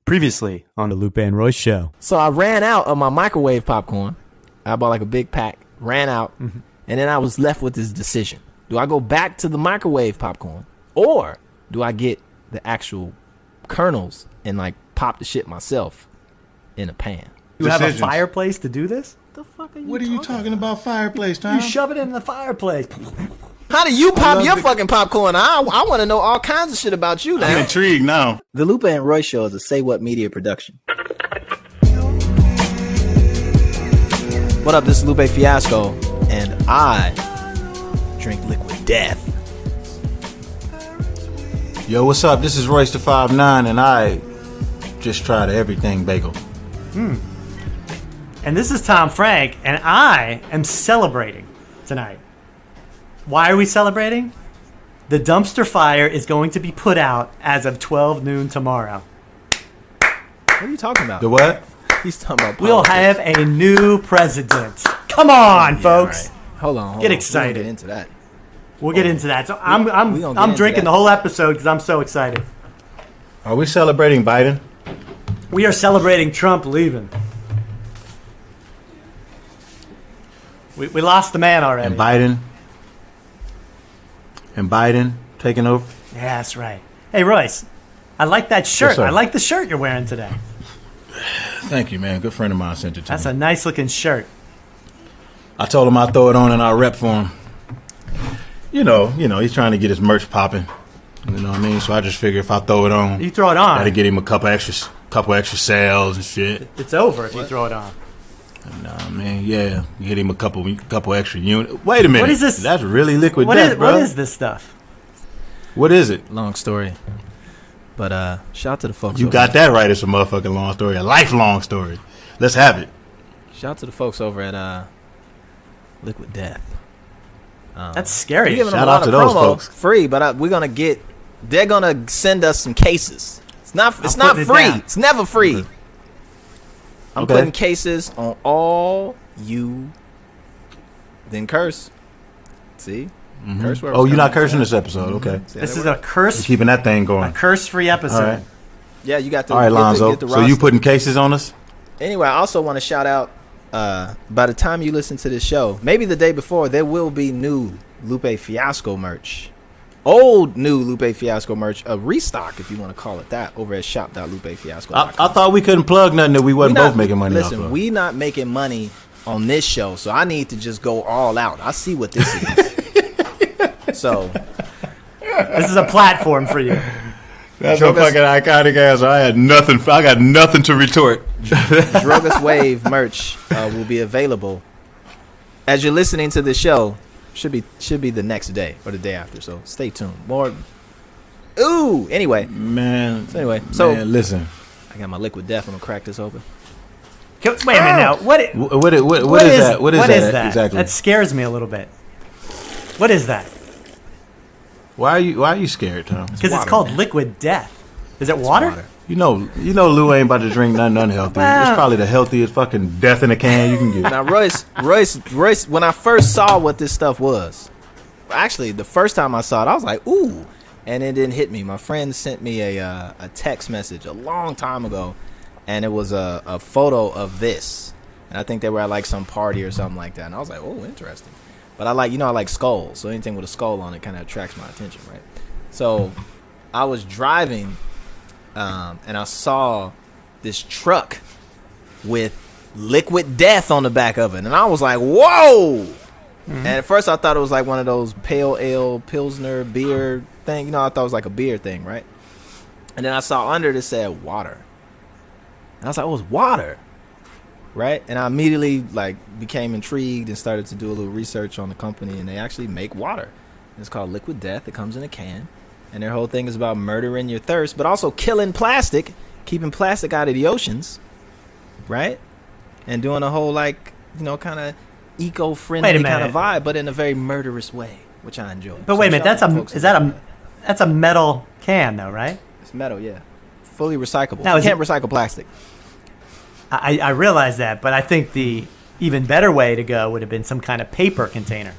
Previously on the Lupe and Royce show. So I ran out of my microwave popcorn. I bought like a big pack, ran out, and then I was left with this decision. Do I go back to the microwave popcorn, or do I get the actual kernels and like pop the shit myself in a pan? You have a fireplace to do this? The fuck are you What are you talking about fireplace, Tom? You shove it in the fireplace. How do you pop your fucking popcorn? I want to know all kinds of shit about you now. I'm intrigued now. The Lupe and Royce show is a Say What Media production. What up, this is Lupe Fiasco, and I drink liquid death. Yo, what's up? This is Royce the 5'9", and I just tried everything bagel. And this is Tom Frank, and I am celebrating tonight. Why are we celebrating? The dumpster fire is going to be put out as of 12 noon tomorrow. What are you talking about? The what? He's talking about We'll have a new president. Come on, folks. Right. Hold on. Get excited. We'll get into that. We'll get into that. So we I'm gonna get drinking into the whole episode because I'm so excited. Are we celebrating Biden? We are celebrating Trump leaving. We lost the man already. And Biden taking over? Yeah, that's right. Hey, Royce, I like that shirt. Yes, sir. I like the shirt you're wearing today. Thank you, man. Good friend of mine sent it to That's me. a nice looking shirt. I told him I'd throw it on and I'll rep for him. You know, he's trying to get his merch popping. You know what I mean? So I just figure if I throw it on, You throw it on. gotta get him a couple extra sales and shit. It's over if you throw it on. Nah, man, yeah. You hit him a couple extra units. Wait a minute. What is this? That's really liquid death, bro. What is this stuff? What is it? Long story. But shout out to the folks. You got that right. It's a motherfucking long story. A lifelong story. Let's have it. Shout out to the folks over at Liquid Death. That's scary. We're giving them Shout a lot out to of those promo folks. free, but they're gonna send us some cases. It's not putting it free. down. It's never free. I'm Okay. putting cases on all you. Then curse. See, curse words. Oh, you're not cursing this episode. Okay. See how This that is a works? curse, Keeping that thing going. curse-free episode. All right. Yeah, you got to. All right, Lonzo. Get the So you roster. putting cases on us? Anyway, I also want to shout out. By the time you listen to this show, maybe the day before, there will be new Lupe Fiasco merch. Old new Lupe Fiasco merch, a restock if you want to call it that, over at shop.lupefiasco.com. I thought we couldn't plug nothing that we wasn't both making money off Listen, of. we not making money on this show, so I need to just go all out. I see what this is. So This is a platform for you. That's a fucking iconic answer. I got nothing to retort. Drogas Wave merch will be available as you're listening to the show. Should be the next day or the day after. So stay tuned. More. Ooh. Anyway. Man. So listen. I got my liquid death. I'm gonna crack this open. Wait a minute now. What is that? What is that exactly? That scares me a little bit. What is that? Why are you scared, Tom? Because it's water, called man. liquid death. Is it water? You know Lou ain't about to drink nothing unhealthy. Well- It's probably the healthiest fucking death in a can you can get. Now, Royce, when I first saw what this stuff was, actually, the first time I saw it, I was like, ooh. And it didn't hit me. My friend sent me a text message a long time ago, and it was a photo of this. And I think they were at like some party or something like that. And I was like, oh, interesting. But I like skulls. So anything with a skull on it kind of attracts my attention, right? So I was driving, and I saw this truck with liquid death on the back of it, and I was like, whoa. And at first I thought it was like one of those pale ale pilsner beer thing, I thought it was like a beer thing, right? And then I saw under it said water, and I was like, oh, it's water, right? And I immediately like became intrigued and started to do a little research on the company, and they actually make water. It's called Liquid Death. It comes in a can, and their whole thing is about murdering your thirst, but also killing plastic, keeping plastic out of the oceans, right? And doing a whole like, kind of eco-friendly kind of vibe, but in a very murderous way, which I enjoy. But wait a minute, that's a metal can though, right? It's metal, yeah. Fully recyclable. Now, You can't recycle plastic. I realize that, but I think the even better way to go would have been some kind of paper container.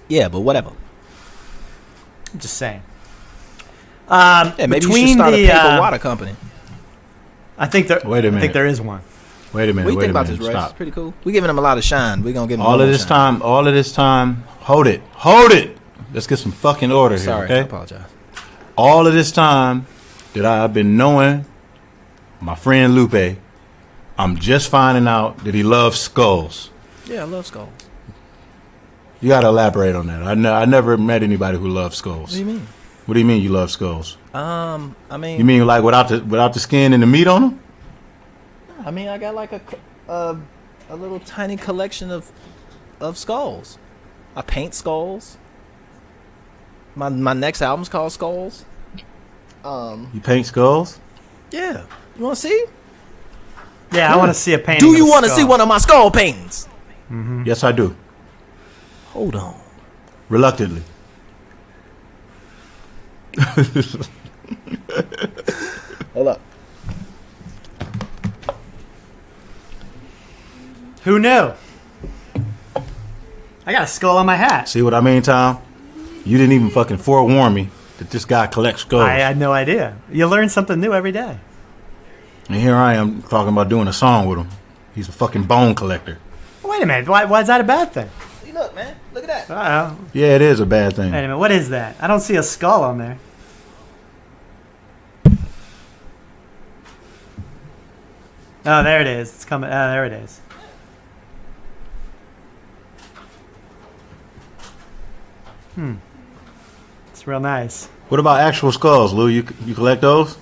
Yeah, but whatever. I'm just saying. Yeah, maybe you should start a paper water company. I think there. Wait a I minute. think there is one. Wait a minute. What do you wait think a about minute. this, Royce? It's Stop. pretty cool. We giving him a lot of shine. We gonna give him All a of lot this shine. time. All of this time. Hold it. Hold it. Let's get some fucking order Sorry, here. I Okay. apologize. All of this time that I've been knowing my friend Lupe, I'm just finding out that he loves skulls. Yeah, I love skulls. You got to elaborate on that. I never met anybody who loves skulls. What do you mean? What do you mean you love skulls? I mean, You mean like without the skin and the meat on them? I got like a little tiny collection of skulls. I paint skulls. My next album's called Skulls. You paint skulls? Yeah. You want to see? Yeah, I want to see a painting. Do you want want to see one of my skull paintings? Yes, I do. Hold on. Reluctantly. Hold up. Who knew? I got a skull on my hat. See what I mean, Tom? You didn't even fucking forewarn me that this guy collects skulls. I had no idea. You learn something new every day. And here I am talking about doing a song with him. He's a fucking bone collector. Wait a minute. Why is that a bad thing? See, look, man. Look at that. Uh-oh. Yeah, it is a bad thing. Wait a minute. What is that? I don't see a skull on there. Oh, there it is. It's coming. Oh, there it is. It's real nice. What about actual skulls, Lou? You collect those?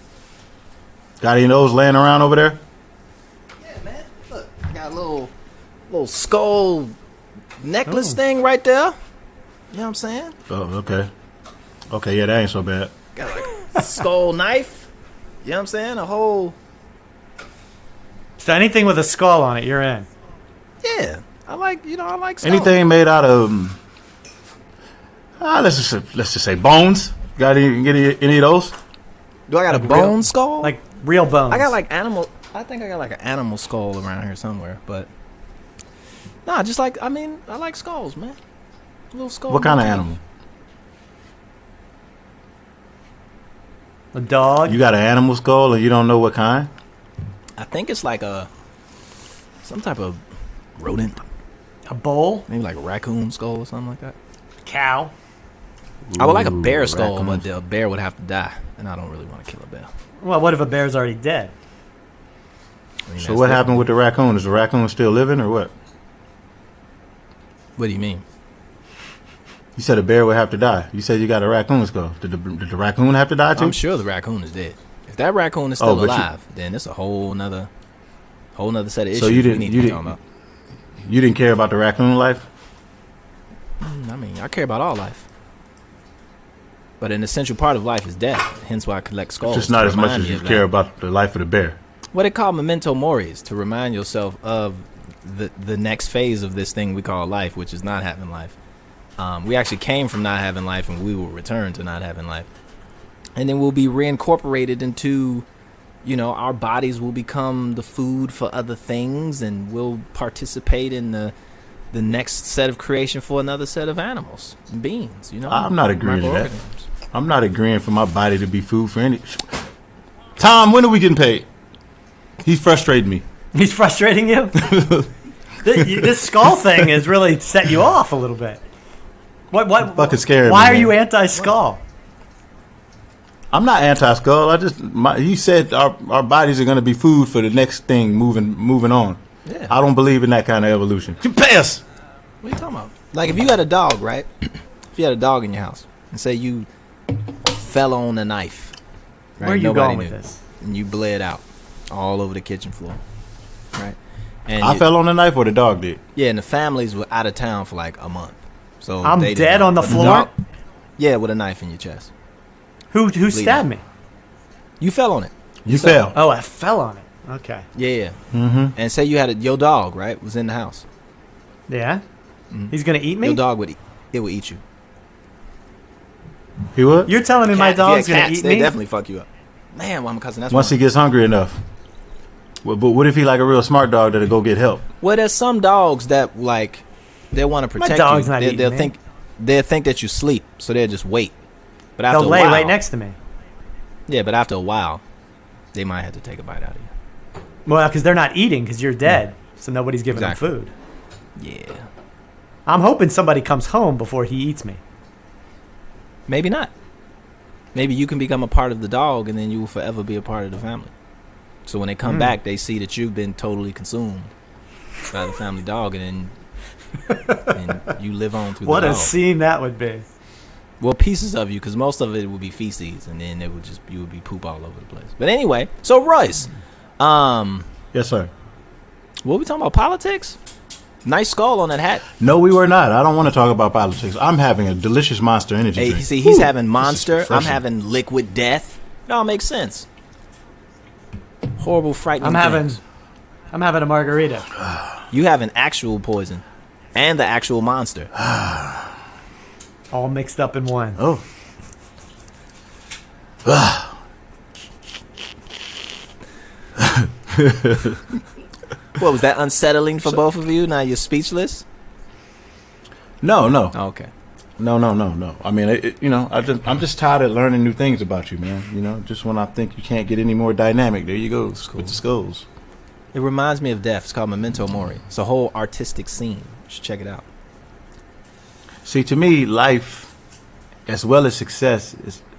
Got any of those laying around over there? Yeah, man. Look, I got a little skull necklace thing right there. You know what I'm saying? Oh, okay. Okay, yeah, that ain't so bad. Got like a skull knife. You know what I'm saying? A whole. So anything with a skull on it, you're in. Yeah. I like skulls. Anything made out of let's just say bones. Got any of those? Do I got a Like bone real- skull? Like real bones. I got like animal. I think I got like an animal skull around here somewhere, but nah, just like I like skulls, man. A little skull. What kind of motif. animal? a dog. You got an animal skull and you don't know what kind? I think it's like some type of rodent, A bull. maybe like a raccoon skull or something like that. Cow. I would like a Ooh, bear skull, raccoons. but the bear would have to die, and I don't really want to kill a bear. Well, what if a bear's already dead? I mean, So that's what happened different. with the raccoon? Is the raccoon still living or what? What do you mean? You said a bear would have to die. You said you got a raccoon skull. Did the raccoon have to die too? I'm sure the raccoon is dead. If that raccoon is still but you- alive, then it's a whole nother set of issues So you didn't- we need you to be didn't- talking about. You didn't care about the raccoon life? I mean, I care about all life. But an essential part of life is death. Hence why I collect skulls. Just to not as much remind as me you of care that. about the life of the bear. What they call memento mori is to remind yourself of the next phase of this thing we call life, which is not having life. We actually came from not having life, and we will return to not having life. And then we'll be reincorporated into, our bodies will become the food for other things, and we'll participate in the next set of creation for another set of animals, beings. I'm not agreeing to that. microorganisms. I'm not agreeing for my body to be food for any. Tom, when are we getting paid? He's frustrating me. He's frustrating you? This skull thing has really set you off a little bit. What? Fucking scared Why me, are man. you anti-skull? I'm not anti-skull. He said our bodies are going to be food for the next thing moving on. Yeah. I don't believe in that kind of evolution. Pass. What are you talking about? Like if you had a dog, right? If you had a dog in your house, and say you fell on a knife, right? Where are you Nobody going with knew. this? And you bled out all over the kitchen floor, right? And I you- fell on the knife or the dog did? Yeah, and the families were out of town for like a month. So I'm they didn't dead know. on the But floor? dog- yeah, with a knife in your chest. Who stabbed me? You fell on it. You fell. Oh, I fell on it. Okay. Yeah. Mm-hmm. And say you had your dog, right, was in the house. Yeah? Mhm. He's going to eat me? Your dog would eat you. He would? You're telling me my Cat- if you had dog's going to cats, eat they me? definitely fuck you up. Man, well, my cousin, that's Once one. he gets hungry enough. But what if he like a real smart dog that'll go get help? Well, there's some dogs that like they want to protect dog's you. not eating They'll me. they'll think that you sleep, so they'll just wait. But after They'll a lay while, right next to me. Yeah, but after a while, they might have to take a bite out of you. Well, because they're not eating because you're dead, so nobody's giving Exactly. them food. Yeah. I'm hoping somebody comes home before he eats me. Maybe not. Maybe you can become a part of the dog, and then you will forever be a part of the family. So when they come back, they see that you've been totally consumed by the family dog, and then you live on through What the a dog. scene that would be. Well, pieces of you, because most of it would be feces, and then you would be poop all over the place. But anyway, so Royce, Yes, sir. what we talking about? Politics? Nice skull on that hat. No, we were not. I don't want to talk about politics. I'm having a delicious Monster Energy Hey, drink. see, he's Woo. having Monster. I'm refreshing. having Liquid Death. It all makes sense. Horrible, frightening. things. I'm having a margarita. You have an actual poison, and the actual monster. All mixed up in one. Oh. What was that unsettling for both of you? Now you're speechless. No. Oh, okay. No. I mean, I'm just tired of learning new things about you, man. You know, just when I think you can't get any more dynamic, there you go Cool. with the skulls. It reminds me of Death. It's called Memento Mori. It's a whole artistic scene. You should check it out. See, to me, life, as well as success,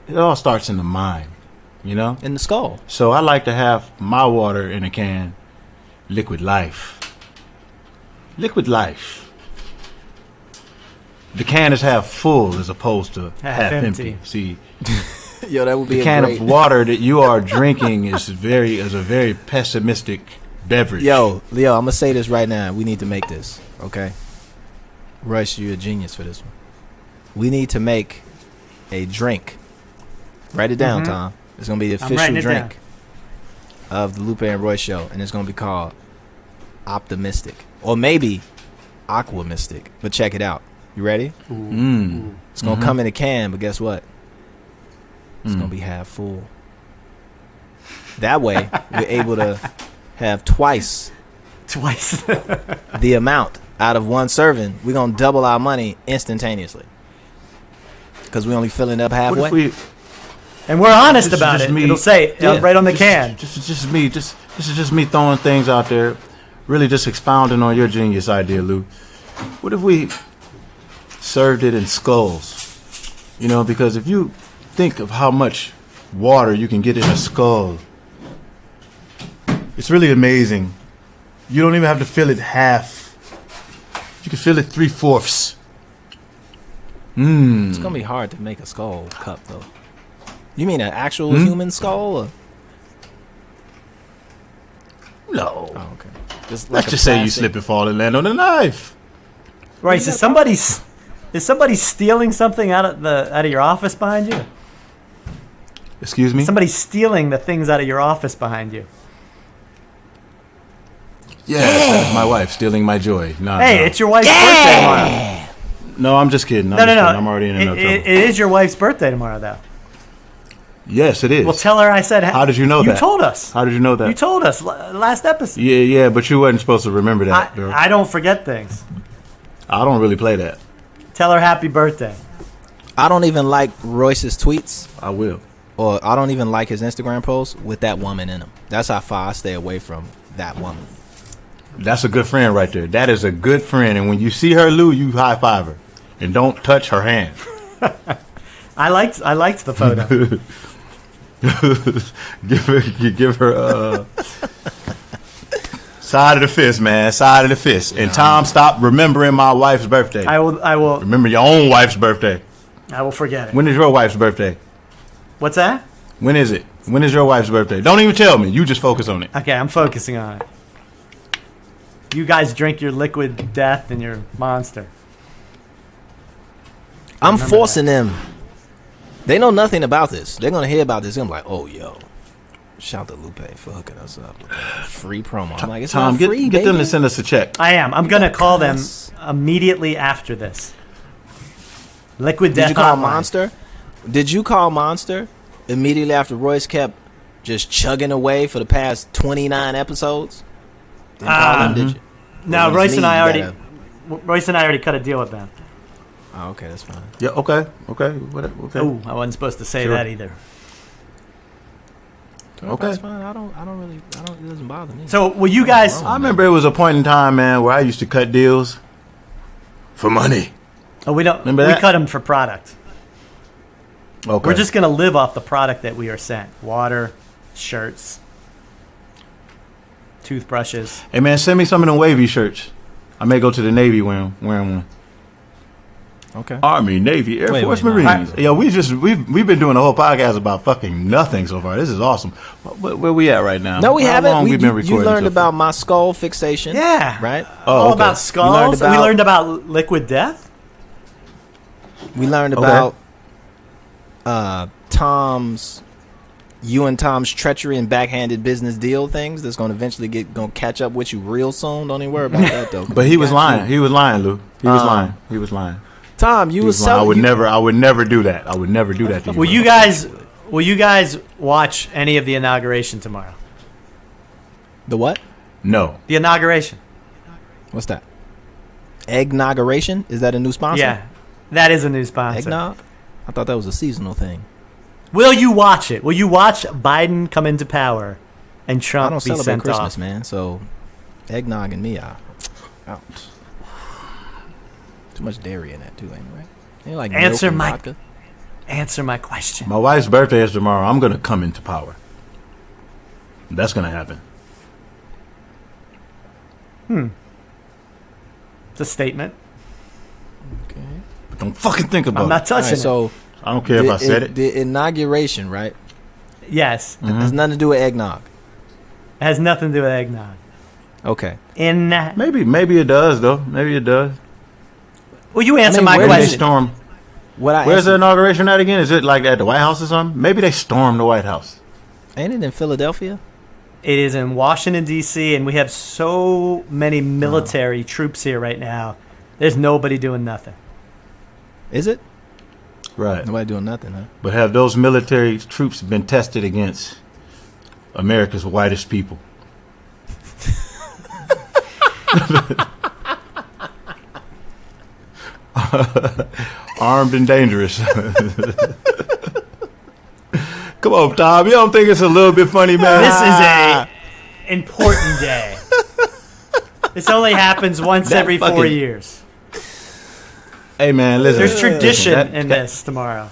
it all starts in the mind. You know. In the skull. So I like to have my water in a can, liquid life. Liquid life. The can is half full as opposed to half empty. See, Yo, that would be the a can great... of water that you are drinking is a very pessimistic beverage. Yo, Leo, I'm gonna say this right now. We need to make this, okay? Royce, you're a genius for this one. We need to make a drink. Write it down, Tom. It's gonna be the I'm official writing it drink of the Lupe and Royce show, and it's gonna be called Optimistic, or maybe Aquamistic. But check it out. You ready? It's gonna come in a can, but guess what? It's gonna be half full. That way, we're able to have twice the amount out of one serving. We're gonna double our money instantaneously because we only filling up What halfway. if we? And we're honest This is about just it. me. It'll say Yeah. right on the can. This is just me throwing things out there, really just expounding on your genius idea, Lou. What if we served it in skulls? You know, because if you think of how much water you can get in a skull, it's really amazing. You don't even have to fill it half. You can fill it 3/4. It's gonna be hard to make a skull cup, though. You mean an actual human skull? Or? No. Oh, okay. Just Let's a just say you plastic- slip and fall and land on a knife. Right? Is somebody stealing something out of your office behind you? Excuse me? Somebody's stealing the things out of your office behind you. Yeah, that's my wife stealing my joy. No, Hey, no. it's your wife's birthday tomorrow. No, I'm just kidding. No. I'm already in enough trouble. It is your wife's birthday tomorrow, though. Yes, it is. Well, tell her I said. How did you know that? You told us. How did you know that? You told us last episode. Yeah, but you wasn't supposed to remember that, girl. I don't forget things. I don't really play that. Tell her happy birthday. I don't even like Royce's tweets, I will. or I don't even like his Instagram posts with that woman in them. That's how far I stay away from that woman. That's a good friend right there. That is a good friend. And when you see her, Lou, you high five her. And don't touch her hand. I liked the photo. give her side of the fist, man. Side of the fist. And Tom, stop remembering my wife's birthday. I will Remember your own wife's birthday. forget it. When is your wife's birthday? What's that? When is it? When is your wife's birthday? Don't even tell me. You just focus on it. Okay, I'm focusing on it. You guys drink your liquid death and your monster. I'm forcing them. They know nothing about this. They're gonna hear about this. They're gonna be like, "Oh, yo, shout to Lupe for hooking us up. Free promo." I'm like, "It's Tom, not free, get them baby." to send us a check. I am. I'm gonna call them Yes. immediately after this. Liquid death. Did you call hotline. Monster? Did you call Monster immediately after Royce kept just chugging away for the past 29 episodes? Didn't call him, did you? No, When it's Royce and me, I you already. gotta- Royce and I already cut a deal with them. Oh, okay, that's fine. Yeah, okay. Okay. Oh, I wasn't supposed to say Sure. that either. Okay, that's fine. I don't. It doesn't bother me. So, will you guys? I remember it was a point in time, man, where I used to cut deals for money. Oh, we don't. Remember we that? cut them for product. Okay. We're just gonna live off the product that we are sent: water, shirts, toothbrushes. Hey, man, send me some of them wavy shirts. I may go to the Navy wearing one. Okay. Army, Navy, Air Force, no. Marines. Yo, we've been doing a whole podcast about fucking nothing so far. This is awesome. Where we at right now? No, we How haven't. long we been You recording learned so far? about my skull fixation. Yeah. Right. Oh, All okay. about skulls. We learned about liquid death. We learned Okay. about you and Tom's treachery and backhanded business deal things that's going to eventually gonna catch up with you real soon. Don't even worry about that though. But he was lying. He was lying, Lou. He was lying. He was lying. Tom, you He was was lying. selling. I would never do that. I would never do that to you. Will you guys watch any of the inauguration tomorrow? The what? No. The inauguration. What's that? Eggnauguration? Is that a new sponsor? Yeah, that is a new sponsor. Eggnog? I thought that was a seasonal thing. Will you watch it? Will you watch Biden come into power and I Trump don't be celebrate sent Christmas, off? man. So eggnog and me out. Too much dairy in that too, ain't it? Right? Ain't like milk Answer and my vodka? Answer my question. My wife's birthday is tomorrow. I'm gonna come into power. That's gonna happen. It's a statement. Okay. But don't fucking think about I'm not it. touching it. So I don't care if I said it. The inauguration, right? Yes, Mm-hmm. Has nothing to do with eggnog. it has nothing to do with eggnog. Okay. Maybe it does though. Maybe it does. Will you answer mean, my where Maybe they question? storm. Where's the inauguration at again? Is it like at the White House or something? Maybe they stormed the White House. Ain't it in Philadelphia? It is in Washington, D.C., and we have so many military troops here right now. There's nobody doing nothing. Is it? Right. Nobody doing nothing, huh? But have those military troops been tested against America's whitest people? Armed and dangerous. Come on, Tom. You don't think it's a little bit funny, man? This is a important day. This only happens once That every 4 fucking- years. Hey, man, listen. There's tradition That- in this tomorrow.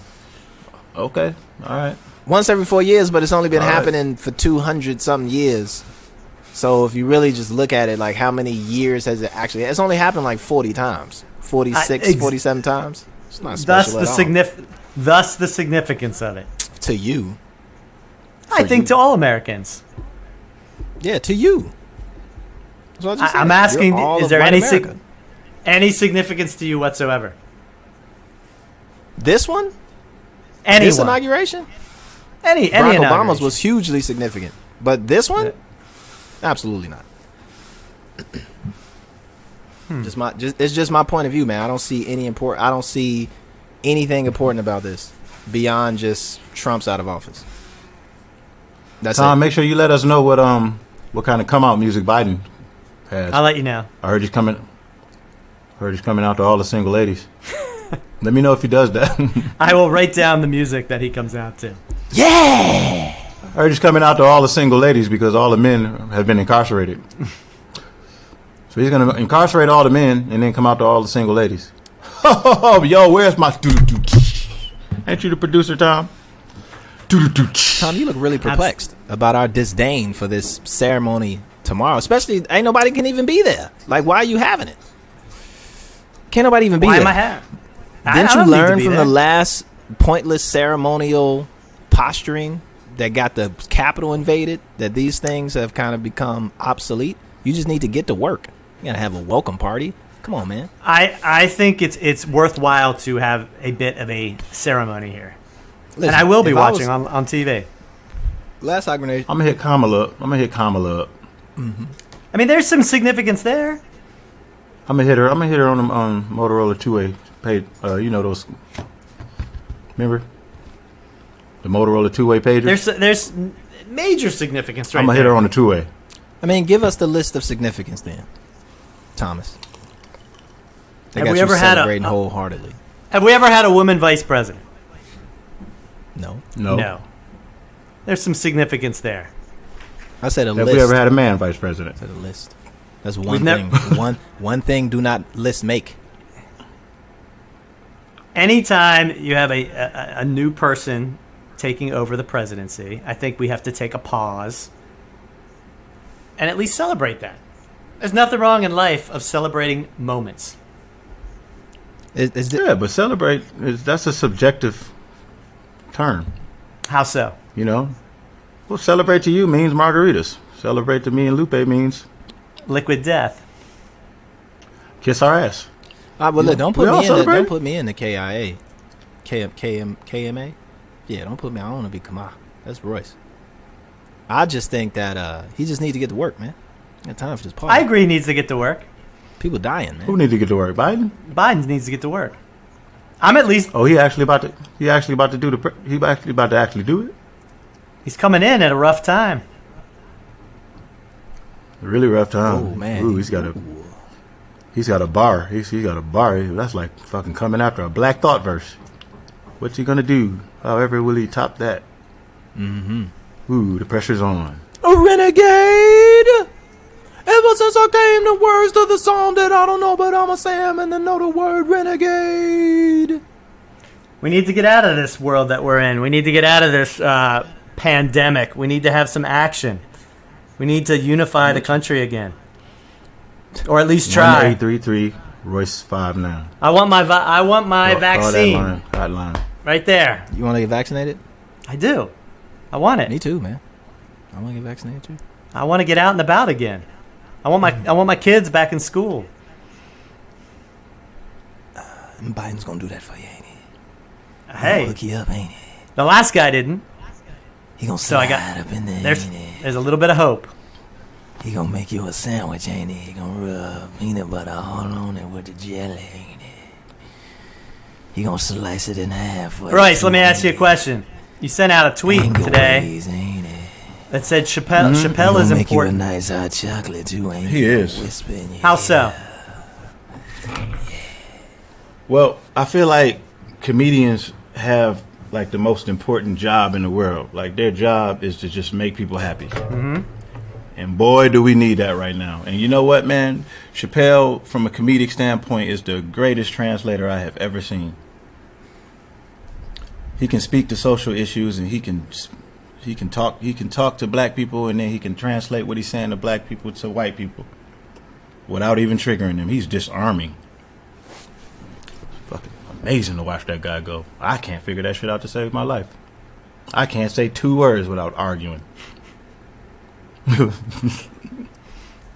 Okay. All right. Once every 4 years, but it's only been All right. happening for 200 something years. So if you really just look at it, like how many years has it actually? It's only happened like 40 times, 46, 47 times. It's not Thus special the at all. Thus the significance of it. To you. I For think you. to all Americans. Yeah, to you. That's what I just said. I'm asking: You're all is of there white any America. any significance to you whatsoever? This one? Anyone? This inauguration? Any Barack Obama's inauguration. was hugely significant, but this one, Yeah. absolutely not. It's just my point of view, man. I don't see anything important about this beyond just Trump's out of office. That's Tom, it. make sure you let us know what kind of come out music Biden has. I'll let you know. I heard he's coming out to all the single ladies. Let me know if he does that. I will write down the music that he comes out to. Yeah. I heard he's coming out to all the single ladies because all the men have been incarcerated. So he's going to incarcerate all the men and then come out to all the single ladies. Yo, where's my... Ain't you the producer, Tom? Tom, you look really perplexed about our disdain for this ceremony tomorrow. Especially, ain't nobody can even be there. Like, why are you having it? Can't nobody even be Why there. am I having? Didn't I you don't need to learn be from there. the last pointless ceremonial posturing that got the Capitol invaded that these things have kind of become obsolete? You just need to get to work. You gotta have a welcome party. Come on, man. I think it's worthwhile to have a bit of a ceremony here. Listen, And I will be if I watching was- on TV. Last inauguration. I'm going to hit Kamala up. I mean, there's some significance there. I'm going to hit her on the Motorola two-way page. You know those... Remember? The Motorola two-way pagers? There's major significance right I'm going to there. hit her on the two-way. I mean, give us the list of significance then, Thomas. They Have got we you ever had celebrating wholeheartedly. Have we ever had a woman vice president? No. No. No. There's some significance there. I said a Have list. we ever had a man vice president? I said a list. That's one thing. One thing do not list make. Anytime you have a new person taking over the presidency, I think we have to take a pause and at least celebrate that. There's nothing wrong in life of celebrating moments. Yeah, but celebrate, that's a subjective term. How so? You know? Well, celebrate to you means margaritas. Celebrate to me and Lupe means Liquid death. kiss our ass. Well, look, don't We all celebrate. don't put me in the KIA. KMA? Yeah, don't put me. I don't want to be Kama. That's Royce. I just think that he just needs to get to work, man. Got time for this party. I agree he needs to get to work. People dying, man. Who need to get to work? Biden? Biden needs to get to work. I'm at least... Oh, he actually about to actually do it? He's coming in at a rough time. A really rough time. Oh, man. Ooh, he's got a bar. He's got a bar. That's like fucking coming after a Black Thought verse. What's he gonna do? However will he top that? Mm-hmm. Ooh, the pressure's on. A renegade! Ever since I came, the words to the song that I don't know, but I'ma say them and then know the word renegade. We need to get out of this world that we're in. We need to get out of this pandemic. We need to have some action. We need to unify the country again. Or at least try. 1833 Royce 59. I want my vaccine. Call that line. Right there. You want to get vaccinated? I do. I want it. Me too, man. I want to get vaccinated too. I want to get out and about again. I want my kids back in school. Biden's gonna do that for you, ain't he? Hey, Hook you up, ain't he? the last guy didn't. He gonna So I slide got up in there, there's ain't he? there's a little bit of hope. He gonna make you a sandwich, ain't he? He gonna rub peanut butter all on it with the jelly, ain't he? He gonna slice it in half. For Royce, let me ask you a question. You sent out a tweet today Ways, ain't it? that said Chappelle He Chappelle is gonna make important. you a nice hot chocolate too, ain't He is. Whisper in your How ear. so? Well, I feel like comedians have like the most important job in the world. Like their job is to just make people happy. Mm-hmm. And boy, do we need that right now. And you know what, man? Chappelle, from a comedic standpoint, is the greatest translator I have ever seen. He can speak to social issues, and he can talk to black people, and then he can translate what he's saying to black people to white people without even triggering them. He's disarming. Fucking amazing to watch that guy go. I can't figure that shit out to save my life. I can't say 2 words without arguing.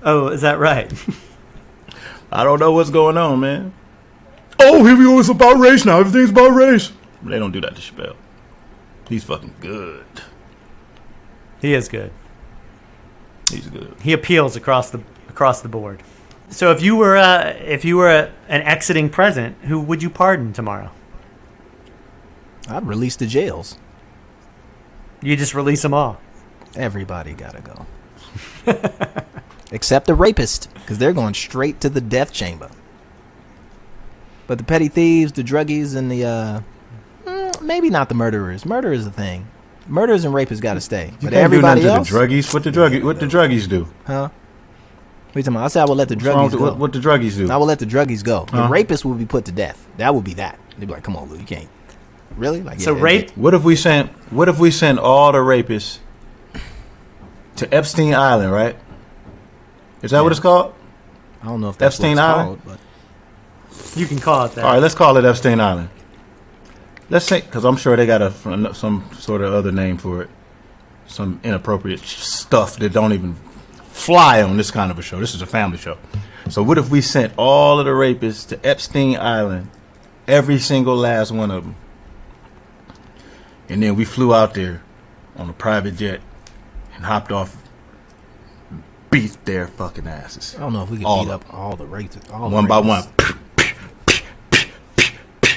Oh, is that right? I don't know what's going on, man. Oh, here we go. It's about race now. Everything's about race. They don't do that to Chappelle. He's fucking good. He is good. He's good. He appeals across the board. So if you were an exiting president, who would you pardon tomorrow? I'd release the jails. You just release them all. Everybody gotta go. Except the rapist, because they're going straight to the death chamber. But the petty thieves, the druggies, and the maybe not the murderers. Murder is a thing. Murderers and rapists gotta stay. But everybody else, to the druggies. What the druggies do? huh? What you talking about? I said I would let the What's wrong druggies with go. what the druggies do? I would let the druggies go. The Huh? rapists would be put to death. That would be that. They'd be like, "Come on, Lou, you can't." Really? Like, So yeah, rape. What if we sent all the rapists to Epstein Island, right? Is that what it's called? I don't know if that's Epstein what it's Island? called, but You can call it that. All right, let's call it Epstein Island. Let's say, because I'm sure they got some sort of other name for it. Some inappropriate stuff that don't even fly on this kind of a show. This is a family show. So what if we sent all of the rapists to Epstein Island, every single last one of them, and then we flew out there on a private jet and hopped off, beat their fucking asses. I don't know if we could All beat of up all the rapists. All the one by rapists. one. I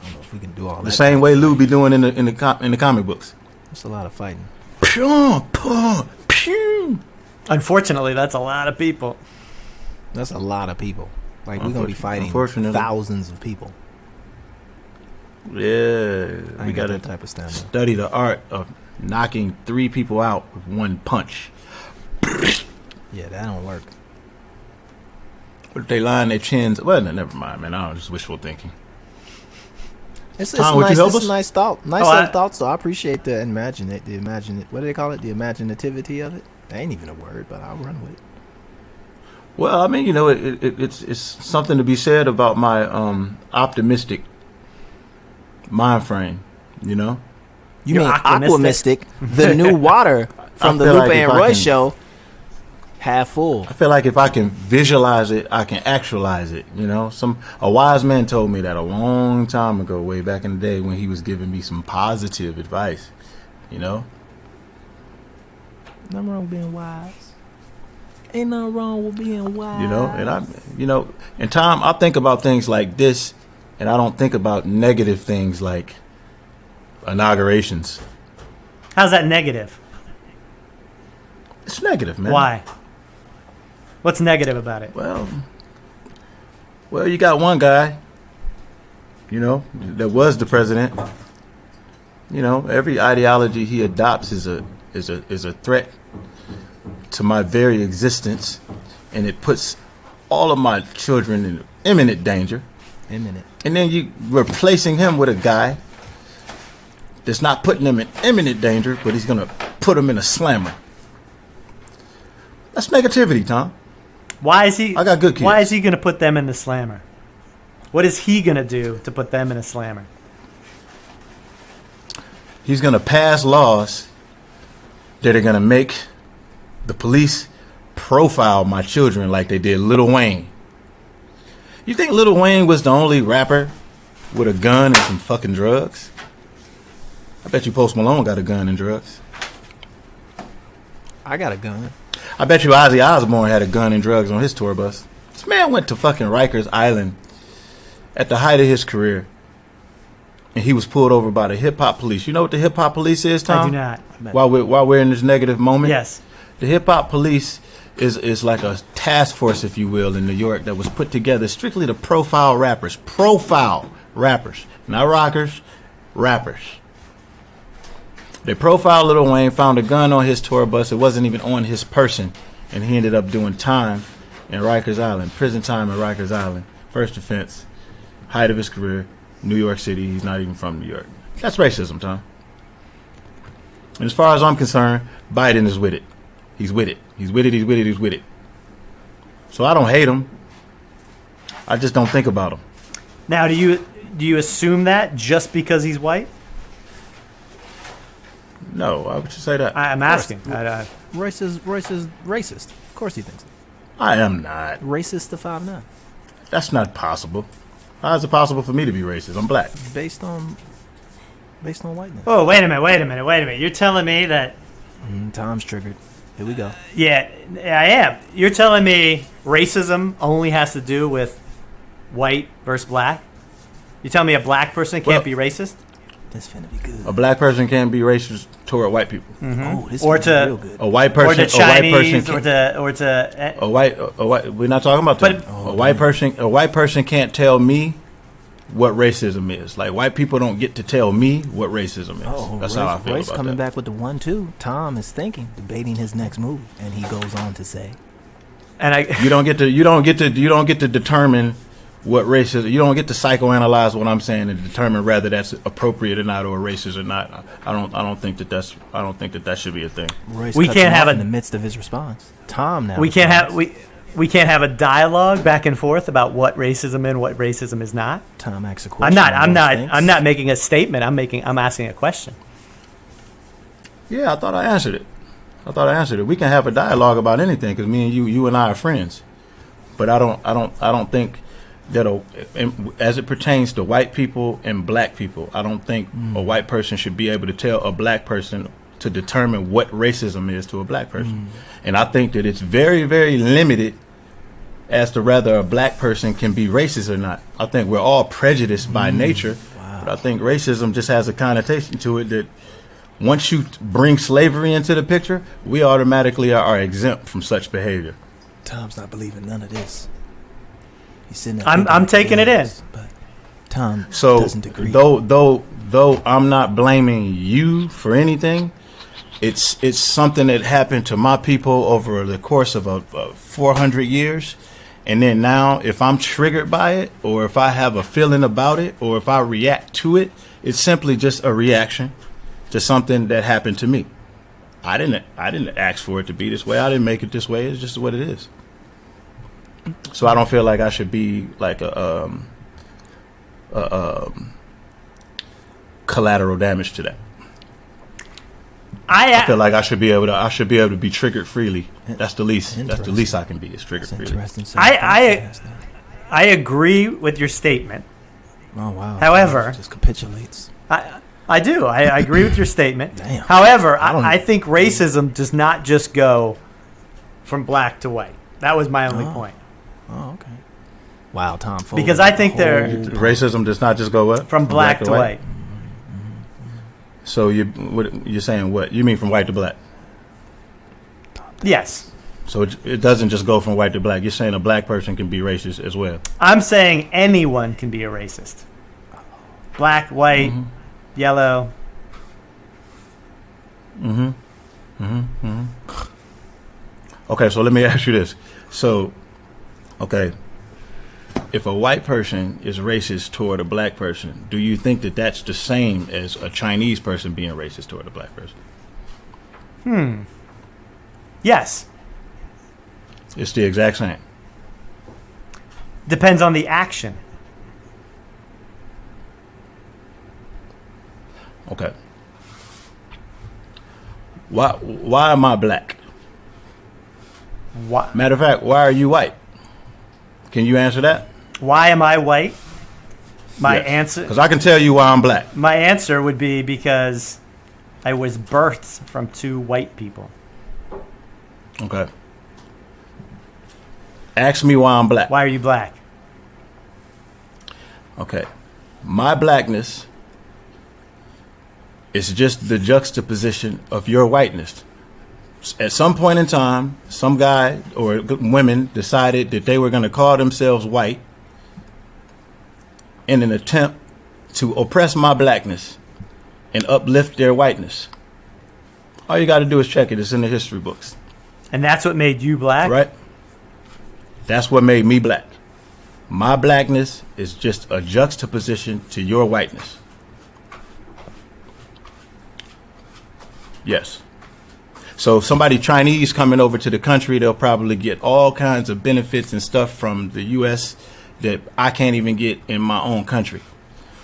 don't know if we can do all The that. same way Lou be doing in the comic books. That's a lot of fighting. Pew, pew, pew. Unfortunately, that's a lot of people. That's a lot of people. Like, we're going to be fighting Unfortunately. thousands of people. Yeah, I we ain't got gotta that type of stamina. study the art of knocking 3 people out with 1 punch. Yeah, that don't work. But if they line their chins, well, no, never mind, man. I don't just wishful thinking. It's Tom, would nice. you help It's us? a nice thought. Nice Oh, little thoughts. So I appreciate the what do they call it? The imaginativity of it. That ain't even a word, but I'll run with it. Well, I mean, you know, it's something to be said about my optimistic mind frame. You know, You You're mean Aquamistic? Aquamistic, the new water from the feel Lupe like if and I Royce can- show, half full. I feel like if I can visualize it, I can actualize it. You know, a wise man told me that a long time ago, way back in the day, when he was giving me some positive advice. You know, Nothing wrong with being wise. Ain't nothing wrong with being wise. and Tom, I think about things like this, and I don't think about negative things like inaugurations. How's that negative? It's negative, man. Why? What's negative about it? Well, you got one guy, you know, that was the president. You know, every ideology he adopts is a threat to my very existence, and it puts all of my children in imminent danger. Imminent. And then you replacing him with a guy that's not putting them in imminent danger, but he's gonna put them in a slammer. That's negativity, Tom. Why is he? I got good kids. Why is he going to put them in the slammer? What is he going to do to put them in a slammer? He's gonna pass laws that are gonna make the police profile my children like they did Lil Wayne. You think Lil Wayne was the only rapper with a gun and some fucking drugs? I bet you Post Malone got a gun and drugs. I got a gun. I bet you Ozzy Osbourne had a gun and drugs on his tour bus. This man went to fucking Rikers Island at the height of his career, and he was pulled over by the hip hop police. You know what the hip hop police is, Tom? I do not. While we're in this negative moment, Yes. the hip hop police is like a task force, if you will, in New York that was put together strictly to profile rappers. Profile rappers, not rockers, rappers. They profiled Lil Wayne, found a gun on his tour bus. It wasn't even on his person, and he ended up doing time in Rikers Island, prison time in Rikers Island. First offense, height of his career, New York City. He's not even from New York. That's racism, Tom. And as far as I'm concerned, Biden is with it. He's with it. He's with it. He's with it. He's with it. So I don't hate him. I just don't think about him. Now, do you assume that just because he's white? No, why would you say that? I'm asking. Royce is racist. Of course he thinks that. I am not. Racist to 5'9". That's not possible. How is it possible for me to be racist? I'm black. Based on whiteness. Oh, wait a minute. You're telling me that? Tom's triggered. Here we go. Yeah, I am. You're telling me racism only has to do with white versus black? You telling me a black person can't be racist? This finna be good. A black person can't be racist toward white people. Oh, this Or finna be to- real good. A white Or person, to Chinese, a white person, or to a white. We're not talking about that. But- A white person can't tell me what racism is. Like white people don't get to tell me what racism is. That's how I feel Royce about coming that. back with the 1-2. Tom is thinking, debating his next move, and he goes on to say, and You don't get to determine what racism. You don't get to psychoanalyze what I'm saying and determine whether that's appropriate or not, or racist or not. I don't think that should be a thing. Royce We cuts can't him have off a- in the midst of his response. Tom now. we can't responds. have we can't have a dialogue back and forth about what racism and what racism is not. Tom asks a question. I'm Royce not making a statement. I'm asking a question. Yeah, I thought I answered it. We can have a dialogue about anything because me and you and I are friends. But I don't think that as it pertains to white people and black people, I don't think a white person should be able to tell a black person to determine what racism is to a black person. And I think that it's very, very limited as to whether a black person can be racist or not. I think we're all prejudiced by nature, but I think racism just has a connotation to it that once you bring slavery into the picture, we automatically are exempt from such behavior. Tom's not believing none of this. He's sitting there I'm thinking taking it in. But Tom So doesn't agree. though I'm not blaming you for anything, it's something that happened to my people over the course of 400 years. And then now, if I'm triggered by it, or if I have a feeling about it, or if I react to it, it's simply just a reaction to something that happened to me. I didn't ask for it to be this way. I didn't make it this way. It's just what it is. So I don't feel like I should be like a collateral damage to that. I feel like I should be able to be triggered freely. That's the least I can be, is triggered freely. I agree with your statement. Oh wow. However, it just capitulates. I do. I agree with your statement. Damn. However, I think racism does not just go from black to white. That was my only point. Oh, okay. Wow, Tom. Because I think racism does not just go what? From black to white. So you're saying what? You mean from white to black? Yes. So it doesn't just go from white to black. You're saying a black person can be racist as well. I'm saying anyone can be a racist. Black, white, yellow. Okay, so let me ask you this. So, okay, if a white person is racist toward a black person, do you think that that's the same as a Chinese person being racist toward a black person? Yes. It's the exact same. Depends on the action. Okay. Why am I black? What? Matter of fact, why are you white? Can you answer that? Why am I white? My Yes. answer. Because I can tell you why I'm black. My answer would be because I was birthed from two white people. Okay. Ask me why I'm black. Why are you black? Okay. My blackness is just the juxtaposition of your whiteness. At some point in time, some guy or women decided that they were going to call themselves white in an attempt to oppress my blackness and uplift their whiteness. All you got to do is check it. It's in the history books. And that's what made you black? Right? That's what made me black. My blackness is just a juxtaposition to your whiteness. Yes. So if somebody Chinese coming over to the country, they'll probably get all kinds of benefits and stuff from the U.S. that I can't even get in my own country.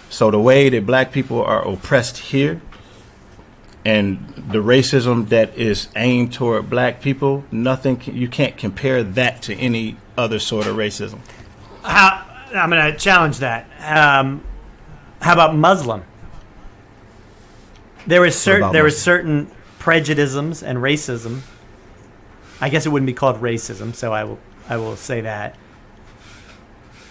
So the way that black people are oppressed here and the racism that is aimed toward black people, you can't compare that to any other sort of racism. I'm going to challenge that. How about Muslim? There was certain prejudices and racism. I guess it wouldn't be called racism, so I will say that.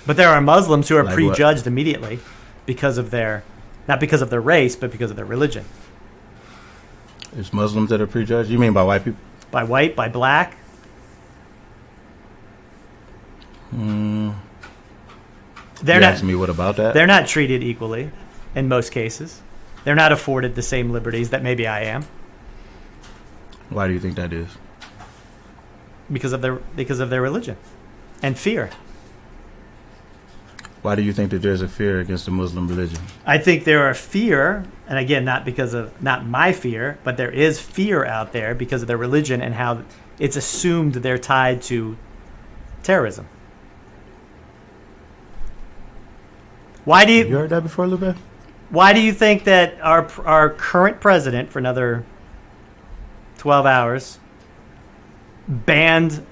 But there are Muslims who are prejudged immediately because of not because of their race, but because of their religion. It's Muslims that are prejudged? You mean by white people? By white, by black? They're not asking me what about that? They're not treated equally in most cases. They're not afforded the same liberties that maybe I am. Why do you think that is? Because of their religion and fear. Why do you think that there's a fear against the Muslim religion? I think there are fear, and again, not my fear, but there is fear out there because of their religion and how it's assumed they're tied to terrorism. You heard that before, Lupe? Why do you think that our current president, for another 12 hours, banned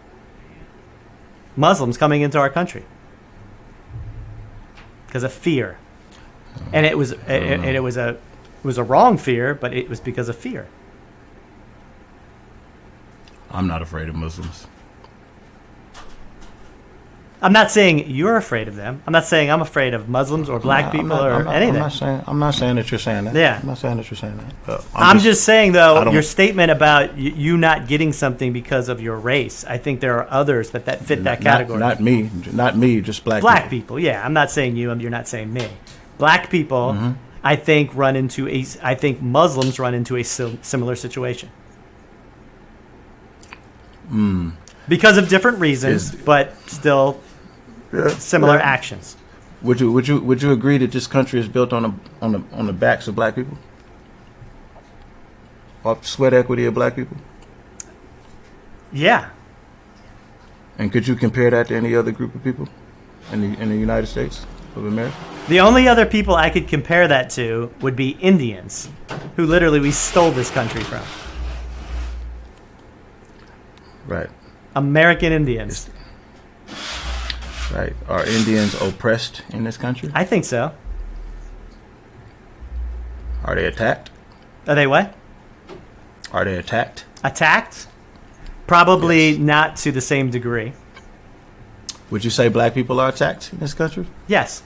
Muslims coming into our country? Because of fear. And it was a wrong fear, but it was because of fear. I'm not afraid of Muslims. I'm not saying you're afraid of them. I'm not saying I'm afraid of Muslims or black people or anything. I'm not saying that you're saying that. Yeah. I'm not saying that you're saying that. I'm just saying, though, your statement about you not getting something because of your race, I think there are others that fit that category. Not me, just black people. Yeah, I'm not saying you, you're not saying me. Black people, I think Muslims run into a similar situation. because of different reasons, but still similar actions. Would you agree that this country is built on the backs of black people? Off the sweat equity of black people? Yeah. And could you compare that to any other group of people in the United States of America? The only other people I could compare that to would be Indians, who literally we stole this country from. Right. American Indians. Right. Are Indians oppressed in this country? I think so. Are they attacked? Are they what? Are they attacked? Attacked? Probably Yes. not to the same degree. Would you say black people are attacked in this country? Yes.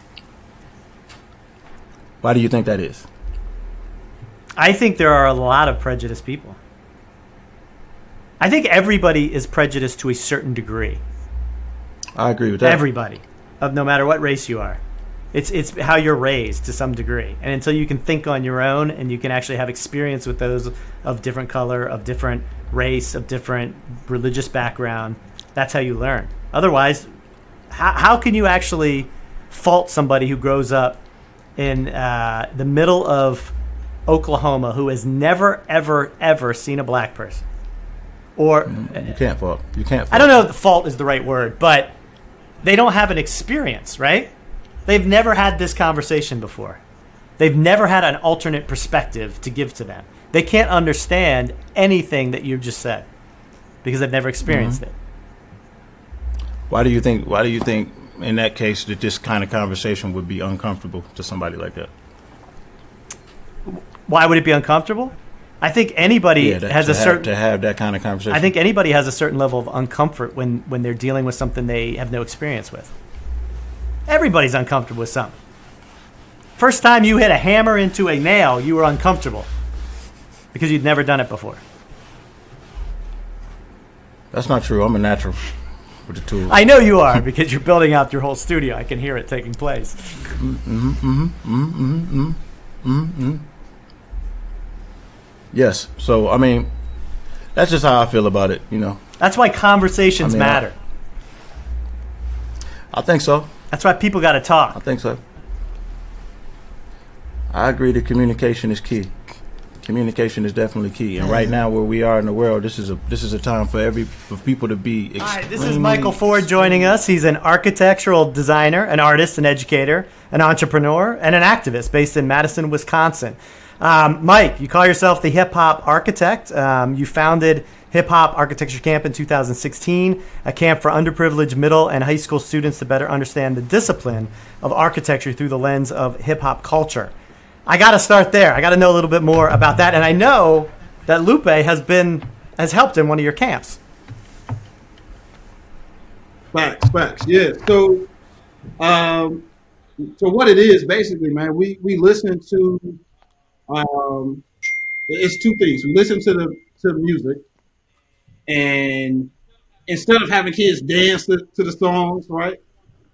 Why do you think that is? I think there are a lot of prejudiced people. I think everybody is prejudiced to a certain degree. I agree with that. Everybody, of no matter what race you are. It's how you're raised to some degree. And until you can think on your own and you can actually have experience with those of different color, of different race, of different religious background, that's how you learn. Otherwise, how can you actually fault somebody who grows up in the middle of Oklahoma who has never, ever, ever seen a black person? Or You can't fault. You can't fault. I don't know if fault is the right word, but they don't have an experience, right? They've never had this conversation before. They've never had an alternate perspective to give to them. They can't understand anything that you've just said because they've never experienced it. Why do you think in that case that this kind of conversation would be uncomfortable to somebody like that? Why would it be uncomfortable? I think anybody has a certain to have that kind of conversation. I think anybody has a certain level of uncomfort when they're dealing with something they have no experience with. Everybody's uncomfortable with something. First time you hit a hammer into a nail, you were uncomfortable because you'd never done it before. That's not true. I'm a natural with the tools. I know you are because you're building out your whole studio. I can hear it taking place. Yes. So, I mean, that's just how I feel about it, you know. That's why conversations matter. I think so. That's why people got to I talk. think so. I agree that communication is key. Communication is definitely key. And right now where we are in the world, this is a time for people to be All right, this is Michael Ford joining us. He's an architectural designer, an artist, an educator, an entrepreneur, and an activist based in Madison, Wisconsin. Mike, you call yourself the hip hop architect. You founded Hip Hop Architecture Camp in 2016, a camp for underprivileged middle and high school students to better understand the discipline of architecture through the lens of hip hop culture. I got to start there. I got to know a little bit more about that. And I know that Lupe has helped in one of your camps. Facts. Yeah. So what it is basically, man, we listen to it's two things. We listen to the music, and instead of having kids dance to the songs, right,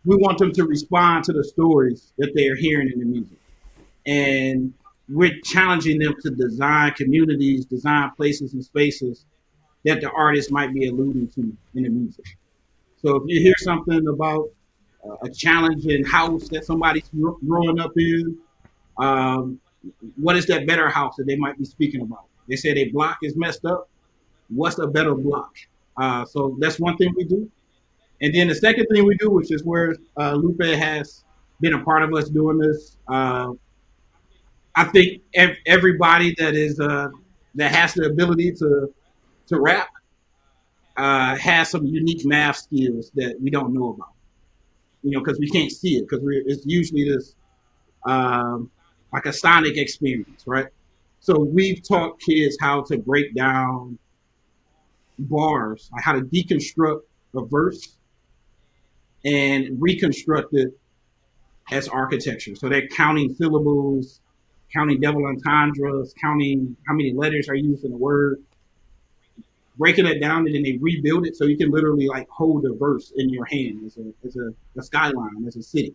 we want them to respond to the stories that they're hearing in the music. And we're challenging them to design communities, design places and spaces that the artist might be alluding to in the music. So if you hear something about a challenging house that somebody's growing up in, what is that better house that they might be speaking about? They say their block is messed up. What's a better block? So that's one thing we do. And then the second thing we do, which is where Lupe has been a part of us doing this. I think everybody that has the ability to rap has some unique math skills that we don't know about. You know, because we can't see it, because it's usually this like a sonic experience, right? So we've taught kids how to break down bars, like how to deconstruct a verse and reconstruct it as architecture. So they're counting syllables, counting double entendres, counting how many letters are used in a word, breaking it down, and then they rebuild it so you can literally like hold a verse in your hand as a skyline, as a city.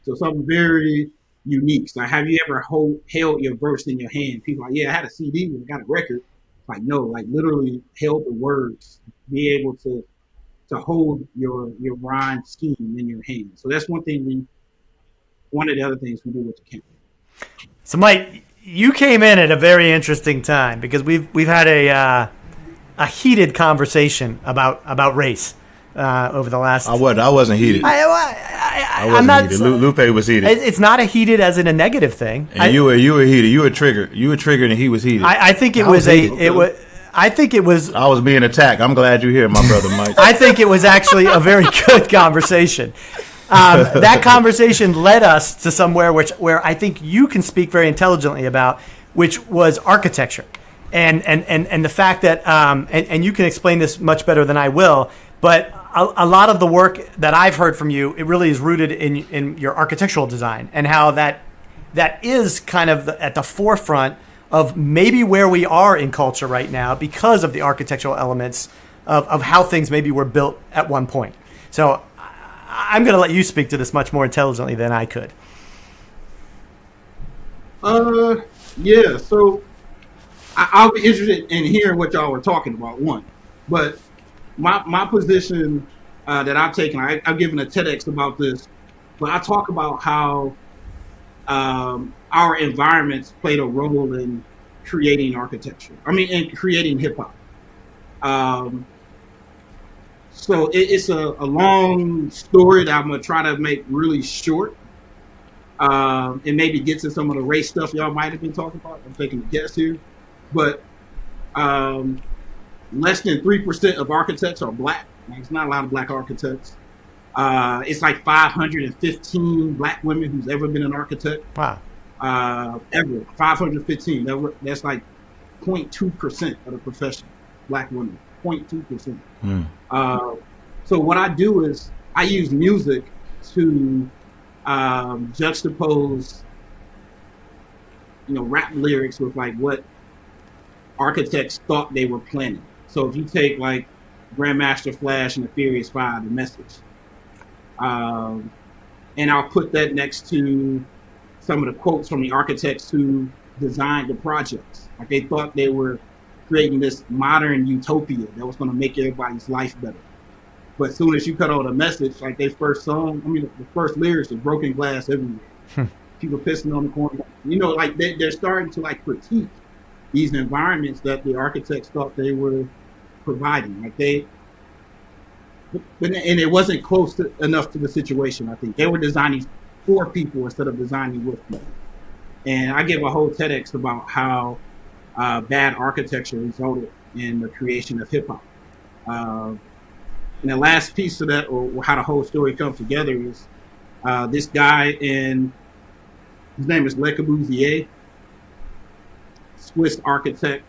So something very unique. So have you ever held your verse in your hand? People are like, yeah, I had a CD and got a record. Like no, like literally held the words, be able to hold your rhyme scheme in your hand. So that's one of the other things we do with the camp. So Mike, you came in at a very interesting time because we've had a heated conversation about race over the last. I wasn't heated. I'm not. Heated. Lupe was heated. It's not a heated as in a negative thing. And you were heated. You were triggered. You were triggered, and he was heated. I think it was I think it was. I was being attacked. I'm glad you're here, my brother Mike. I think it was actually a very good conversation. That conversation led us to somewhere where I think you can speak very intelligently about, which was architecture, and the fact that and you can explain this much better than I will. But a lot of the work that I've heard from you, it really is rooted in your architectural design and how that is kind of at the forefront of maybe where we are in culture right now because of the architectural elements of how things maybe were built at one point. So I'm going to let you speak to this much more intelligently than I could. Yeah, so I'll be interested in hearing what y'all were talking about, one. But my position that I've taken, I've given a TEDx about this, but I talk about how our environments played a role in creating architecture. In creating hip hop. So it's a long story that I'm gonna try to make really short, and maybe get to some of the race stuff y'all might have been talking about. I'm taking a guess here, but less than 3% of architects are black. There's not a lot of black architects. It's like 515 black women who's ever been an architect. Wow. Ever 515. That's like 0.2% of the profession. Black women, 0.2%. So what I do is I use music to juxtapose, rap lyrics with like what architects thought they were planning. So if you take like Grandmaster Flash and the Furious Five, The Message, and I'll put that next to some of the quotes from the architects who designed the projects. Like they thought they were creating this modern utopia that was going to make everybody's life better. But as soon as you cut all the message, like their first song, the first lyrics is broken glass everywhere. People pissing on the corner. Like they're starting to like critique these environments that the architects thought they were providing. And it wasn't close enough to the situation. I think they were designing for people instead of designing with them. And I give a whole TEDx about how bad architecture resulted in the creation of hip hop. And the last piece of that, or how the whole story comes together, is this guy his name is Le Corbusier, Swiss architect.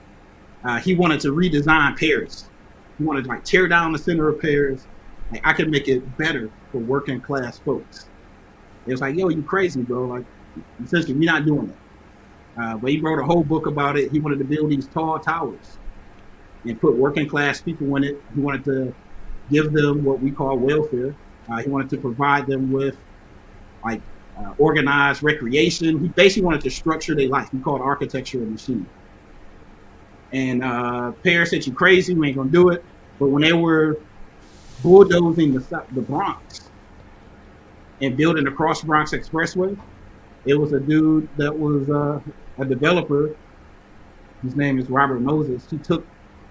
He wanted to redesign Paris. He wanted to tear down the center of Paris. Like, I could make it better for working class folks. It was like, yo, you crazy, bro. Like, essentially, we're not doing that. But he wrote a whole book about it. He wanted to build these tall towers and put working class people in it. He wanted to give them what we call welfare. He wanted to provide them with organized recreation. He basically wanted to structure their life. He called architecture a machine. And Paris said, you crazy, we ain't gonna do it. But when they were bulldozing the Bronx and building the Cross Bronx Expressway, it was a dude that was a developer. His name is Robert Moses. He took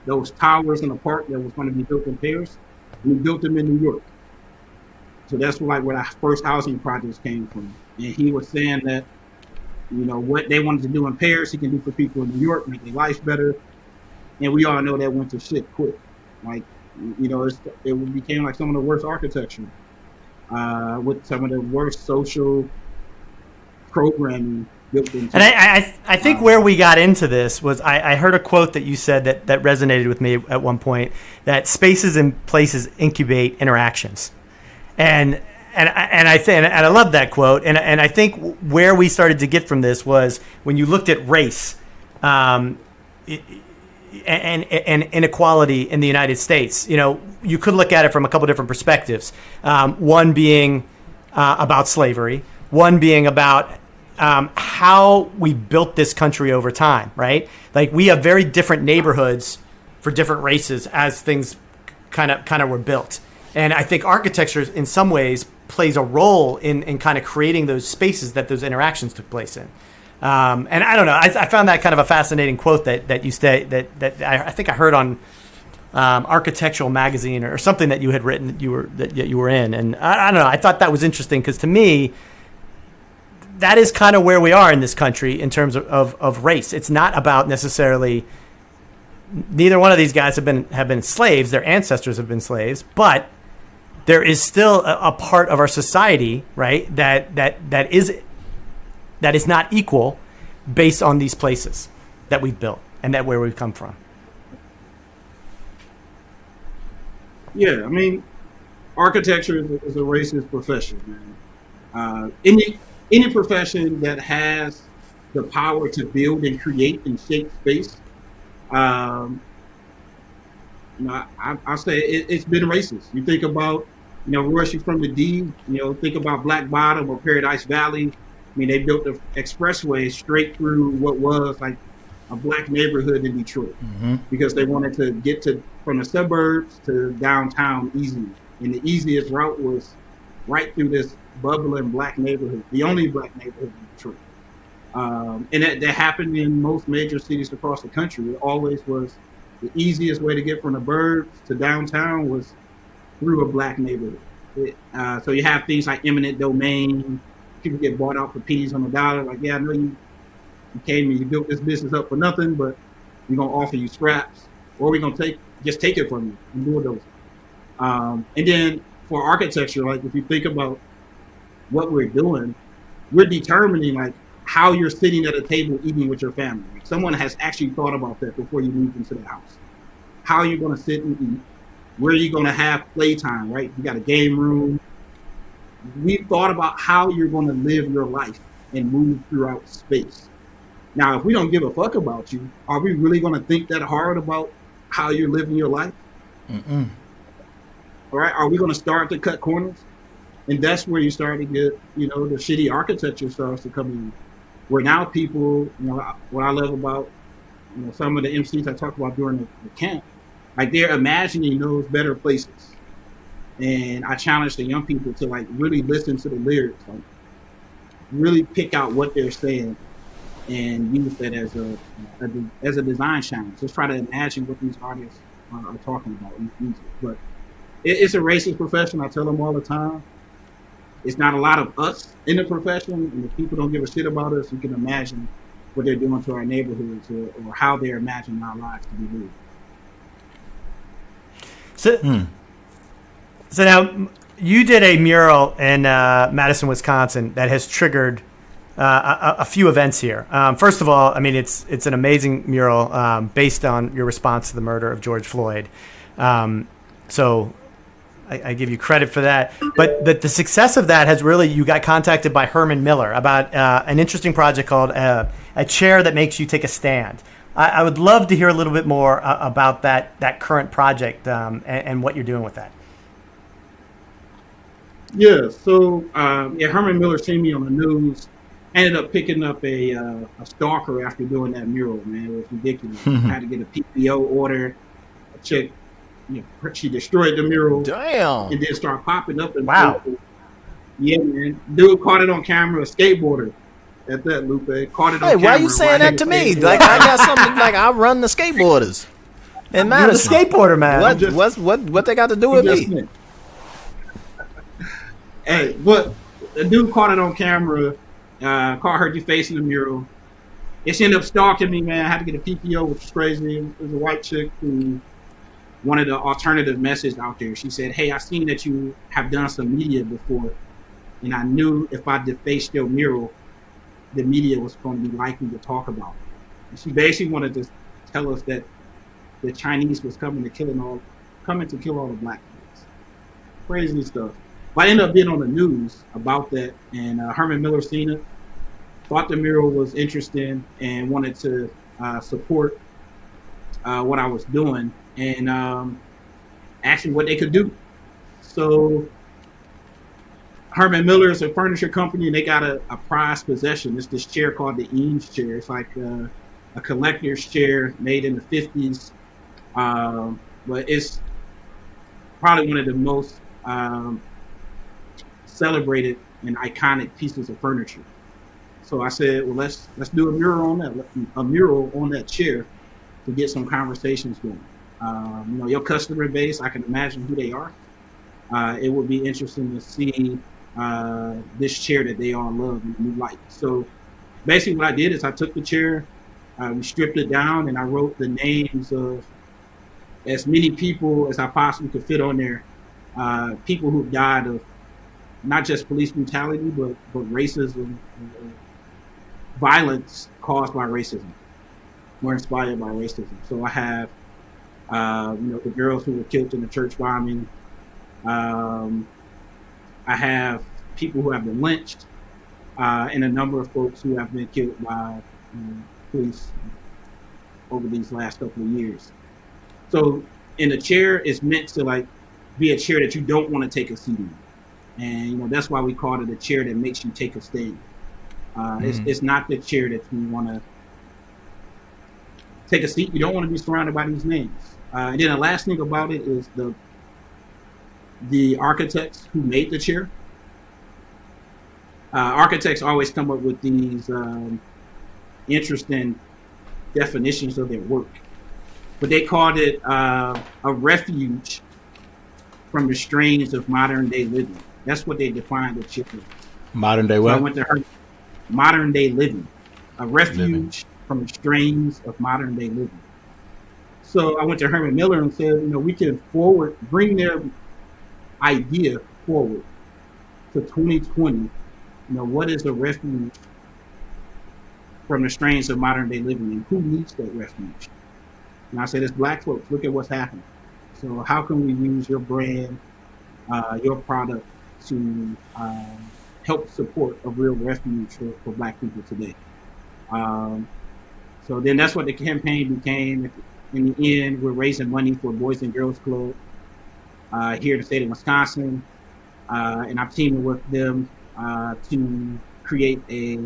those towers in a park that was going to be built in Paris, and he built them in New York. So that's where our first housing projects came from. And he was saying that, what they wanted to do in Paris, he can do for people in New York, make their life better. And we all know that went to shit quick. It became like some of the worst architecture, with some of the worst social programming built into. And I think where we got into this was I heard a quote that you said that resonated with me at one point, that spaces and places incubate interactions. And I love that quote. And I think where we started to get from this was when you looked at race, and inequality in the United States. You could look at it from a couple different perspectives. One being about slavery, one being about how we built this country over time, right? Like we have very different neighborhoods for different races as things kind of were built. And I think architecture in some ways plays a role in kind of creating those spaces that those interactions took place in. And I don't know, I found that kind of a fascinating quote that you say that I think I heard on Architectural Magazine or something that you had written that you were in. And I don't know, I thought that was interesting because to me, that is kind of where we are in this country in terms of race. It's not about necessarily, neither one of these guys have been slaves. Their ancestors have been slaves, but there is still a part of our society, right, that is not equal based on these places that we've built and that where we've come from. Yeah, I mean, architecture is a racist profession, man. Any profession that has the power to build and create and shape space, I say it's been racist. You think about, Royce, you from the D, think about Black Bottom or Paradise Valley. I mean, they built the expressway straight through what was like a black neighborhood in Detroit because they wanted to get from the suburbs to downtown easily. And the easiest route was right through this bubbling black neighborhood, the only black neighborhood in Detroit. And that happened in most major cities across the country. It always was the easiest way to get from the burbs to downtown was through a black neighborhood. So you have things like eminent domain. People get bought out for pennies on the dollar. Like, yeah, I know you came and you built this business up for nothing, but we're going to offer you scraps, or we're going to just take it from you and bulldoze it. And then for architecture, like if you think about what we're doing, we're determining like how you're sitting at a table eating with your family. Like, someone has actually thought about that before you move into the house. How are you going to sit and eat? Where are you going to have playtime, right? You got a game room. We've thought about how you're going to live your life and move throughout space. Now, if we don't give a fuck about you, are we really going to think that hard about how you're living your life? All right. Are we going to start to cut corners? And that's where you start to get, the shitty architecture starts to come in. Where now people, what I love about, some of the MCs I talked about during the camp, like they're imagining those better places. And I challenge the young people to like really listen to the lyrics, like really pick out what they're saying and use that as a design challenge. Just try to imagine what these artists are talking about in music. But it's a racist profession. I tell them all the time. It's not a lot of us in the profession, and if people don't give a shit about us, you can imagine what they're doing to our neighborhoods or how they're imagining our lives to be lived. So now you did a mural in Madison, Wisconsin that has triggered a few events here. First of all, I mean, it's an amazing mural based on your response to the murder of George Floyd. So I give you credit for that. But the success of that has really, you got contacted by Herman Miller about an interesting project called A Chair That Makes You Take a Stand. I would love to hear a little bit more about that current project and what you're doing with that. Yeah, so Herman Miller seen me on the news. Ended up picking up a stalker after doing that mural, man. It was ridiculous. I had to get a PPO order. A chick, she destroyed the mural. Damn. And then start popping up. Wow. Yeah, man. Dude caught it on camera, a skateboarder at that, Lupe. Caught it on camera. Hey, why are you saying that to me? Like, I got something, like, I run the skateboarders in Madison. You're the skateboarder, man. What they got to do with me? Hey, what the dude caught it on camera, caught her defacing the mural. And she ended up stalking me, man. I had to get a PPO, which was crazy. It was a white chick who wanted an alternative message out there. She said, hey, I seen that you have done some media before, and I knew if I defaced your mural, the media was going to be likely to talk about it. And she basically wanted to tell us that the Chinese was coming to kill all the black kids. Crazy stuff. But I ended up being on the news about that, and Herman Miller seen it, thought the mural was interesting, and wanted to support what I was doing, and actually what they could do. So Herman Miller is a furniture company, and they got a prized possession. It's this chair called the Eames chair. It's like a collector's chair made in the 50s. But it's probably one of the most celebrated and iconic pieces of furniture. So I said, well, let's do a mural on that chair to get some conversations going. Your customer base, I can imagine who they are. It would be interesting to see this chair that they all love and we like. So basically what I did is I took the chair, we stripped it down, and I wrote the names of as many people as I possibly could fit on there. People who've died of not just police brutality, but racism, violence caused by racism, or inspired by racism. So I have, the girls who were killed in the church bombing. I have people who have been lynched, and a number of folks who have been killed by police over these last couple of years. So, in the chair is meant to be a chair that you don't want to take a seat in, and that's why we call it a chair that makes you take a stand. It's not the chair that you want to take a seat. You don't want to be surrounded by these names. And then the last thing about it is the architects who made the chair. Architects always come up with these interesting definitions of their work, but they called it a refuge from the strains of modern day living. That's what they defined the chair as. Modern day what? So I went to her modern day living, a refuge from the strains of modern day living. So I went to Herman Miller and said, we can bring their idea forward to 2020. What is a refuge from the strains of modern day living, and who needs that refuge? And I said, it's Black folks. Look at what's happening. So how can we use your brand, your product to help support a real refuge for Black people today? So then that's what the campaign became. In the end, we're raising money for Boys and Girls Club here in the state of Wisconsin, and I'm teaming with them to create a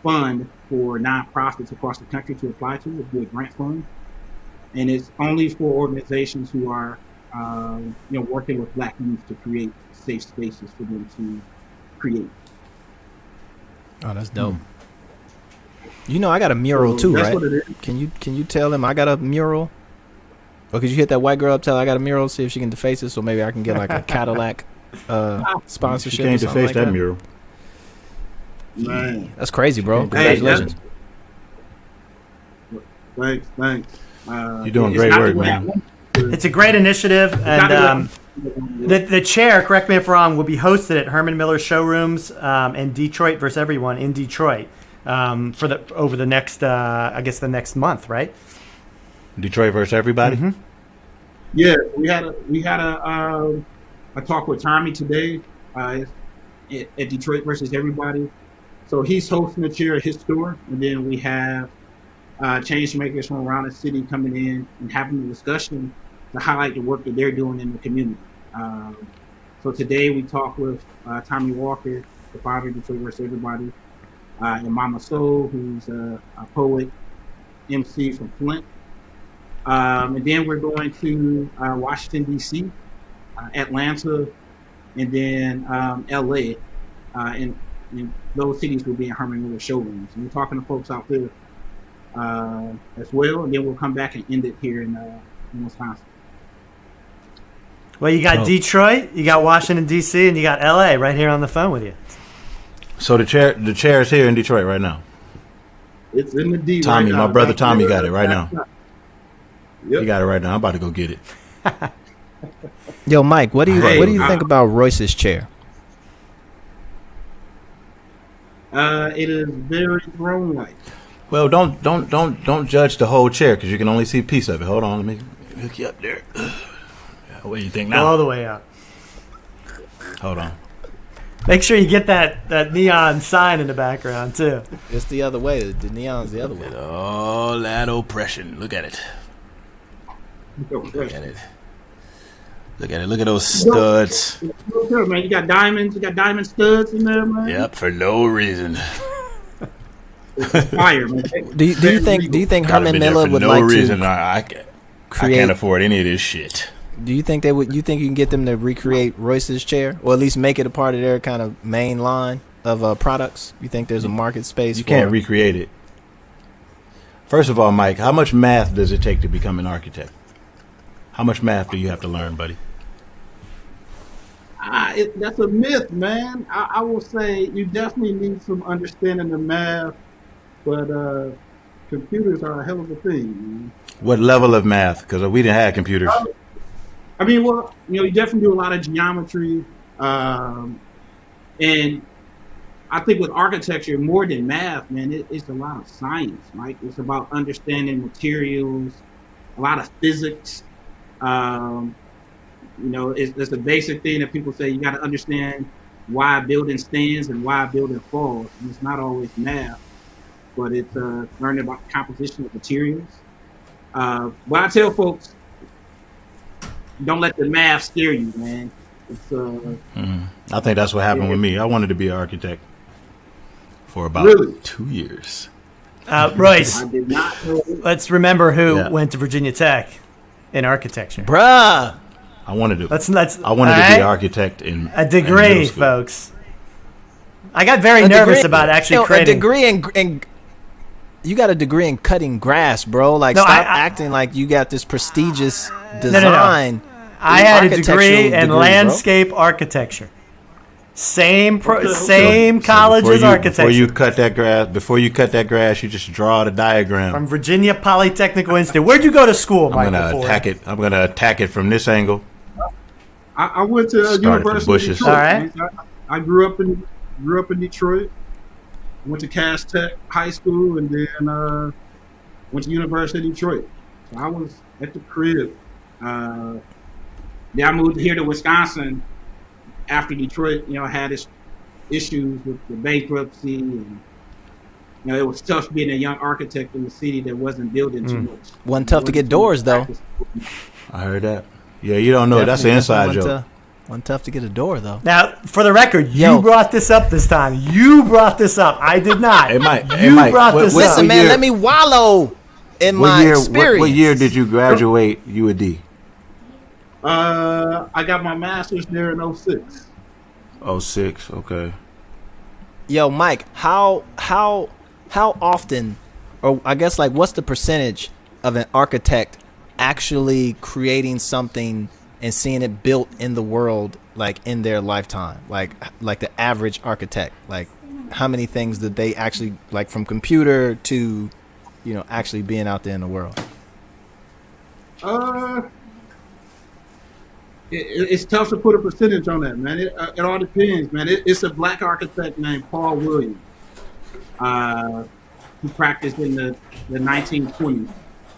fund for nonprofits across the country to apply to. It'll be a grant fund, and it's only for organizations who are working with Black youth to create safe spaces for them to create. Oh, that's dope. I got a mural too, right? What it is. Can you tell him I got a mural? Or could you hit that white girl up, tell her I got a mural, see if she can deface it, so maybe I can get like a Cadillac sponsorship. She can't or something deface like that mural. Man. That's crazy, bro. Congratulations. Thanks. You're doing great work, man. It's a great initiative, and the chair, correct me if I'm wrong, will be hosted at Herman Miller showrooms in Detroit versus everyone in Detroit over the next the next month, right? Detroit versus everybody. Mm-hmm. Yeah, we had a talk with Tommy today at Detroit versus everybody. So he's hosting the chair at his store, and then we have change makers from around the city coming in and having a discussion to highlight the work that they're doing in the community. So today we talked with Tommy Walker, the founder of Detroit versus everybody, and Mama Soul, who's a poet, MC from Flint. And then we're going to Washington, D.C., Atlanta, and then L.A. And those cities will be in Herman Miller showrooms. And we're talking to folks out there as well. And then we'll come back and end it here in Wisconsin. Well, you got Detroit, you got Washington, D.C., and you got L.A. right here on the phone with you. So the chair is here in Detroit right now. It's in the D. Tommy, right now. my brother Tommy got it right now. Yep. He got it right now. I'm about to go get it. Yo, Mike, what do you think about Royce's chair? It is very throne-like. Well, don't judge the whole chair because you can only see a piece of it. Hold on, let me hook you up there. What do you think now? All the way up. Hold on. Make sure you get that neon sign in the background too. It's the other way. The neon's the other way. All that oppression. Look at it. Look at it. Look at it. Look at those studs. Look good, man. You got diamonds. You got diamond studs in there, man. Yep, for no reason. It's fire, man. Do you think Herman Miller would no like reason. to I create? can't afford any of this shit. Do you think they would? You think you can get them to recreate Royce's chair, or at least make it a part of their kind of main line of products? You think there's a market space? You can't recreate it. First of all, Mike, how much math does it take to become an architect? How much math do you have to learn, buddy? That's a myth, man. I will say you definitely need some understanding of math, but computers are a hell of a thing, man. What level of math? Because we didn't have computers. I mean, well, you definitely do a lot of geometry, and I think with architecture, more than math, man, it's a lot of science, right? It's about understanding materials, a lot of physics. It's a basic thing that people say you got to understand why a building stands and why a building falls. And it's not always math, but it's learning about the composition of materials. But I tell folks, don't let the math scare you, man. It's, I think that's what happened with me. I wanted to be an architect for about 2 years. Royce, I did not know. let's remember who went to Virginia Tech in architecture. Bruh. I wanted to. Let's. I wanted to be an architect in a degree, folks. I got very nervous about actually creating a degree in. You got a degree in cutting grass, bro. Like, no, stop acting like you got this prestigious design. No. I had a degree in landscape architecture. Same college as architecture. Before you cut that grass, you just draw the diagram. From Virginia Polytechnical Institute. Where'd you go to school, Mike? I'm gonna attack it from this angle. I went to University of Detroit. All right. I grew up in Detroit. Went to Cass Tech High School, and then went to University of Detroit. So I was at the crib. Then I moved here to Wisconsin after Detroit. I had issues with the bankruptcy, and it was tough being a young architect in the city that wasn't building too much. Wasn't tough to get doors, though. I heard that. Yeah, you don't know. That's an inside joke. Wasn't tough to get a door, though. Now, for the record, you brought this up this time. You brought this up. I did not. Brought this up. Listen, man, let me wallow in my experience. What year did you graduate UAD? I got my master's there in 06. 06, okay. Yo, Mike, how often, or I guess like what's the percentage of an architect actually creating something and seeing it built in the world, like in their lifetime, like the average architect? Like, how many things did they actually, like, from computer to, actually being out there in the world? It's tough to put a percentage on that, man. It all depends, man. It's a black architect named Paul Williams. He practiced in the 1920s.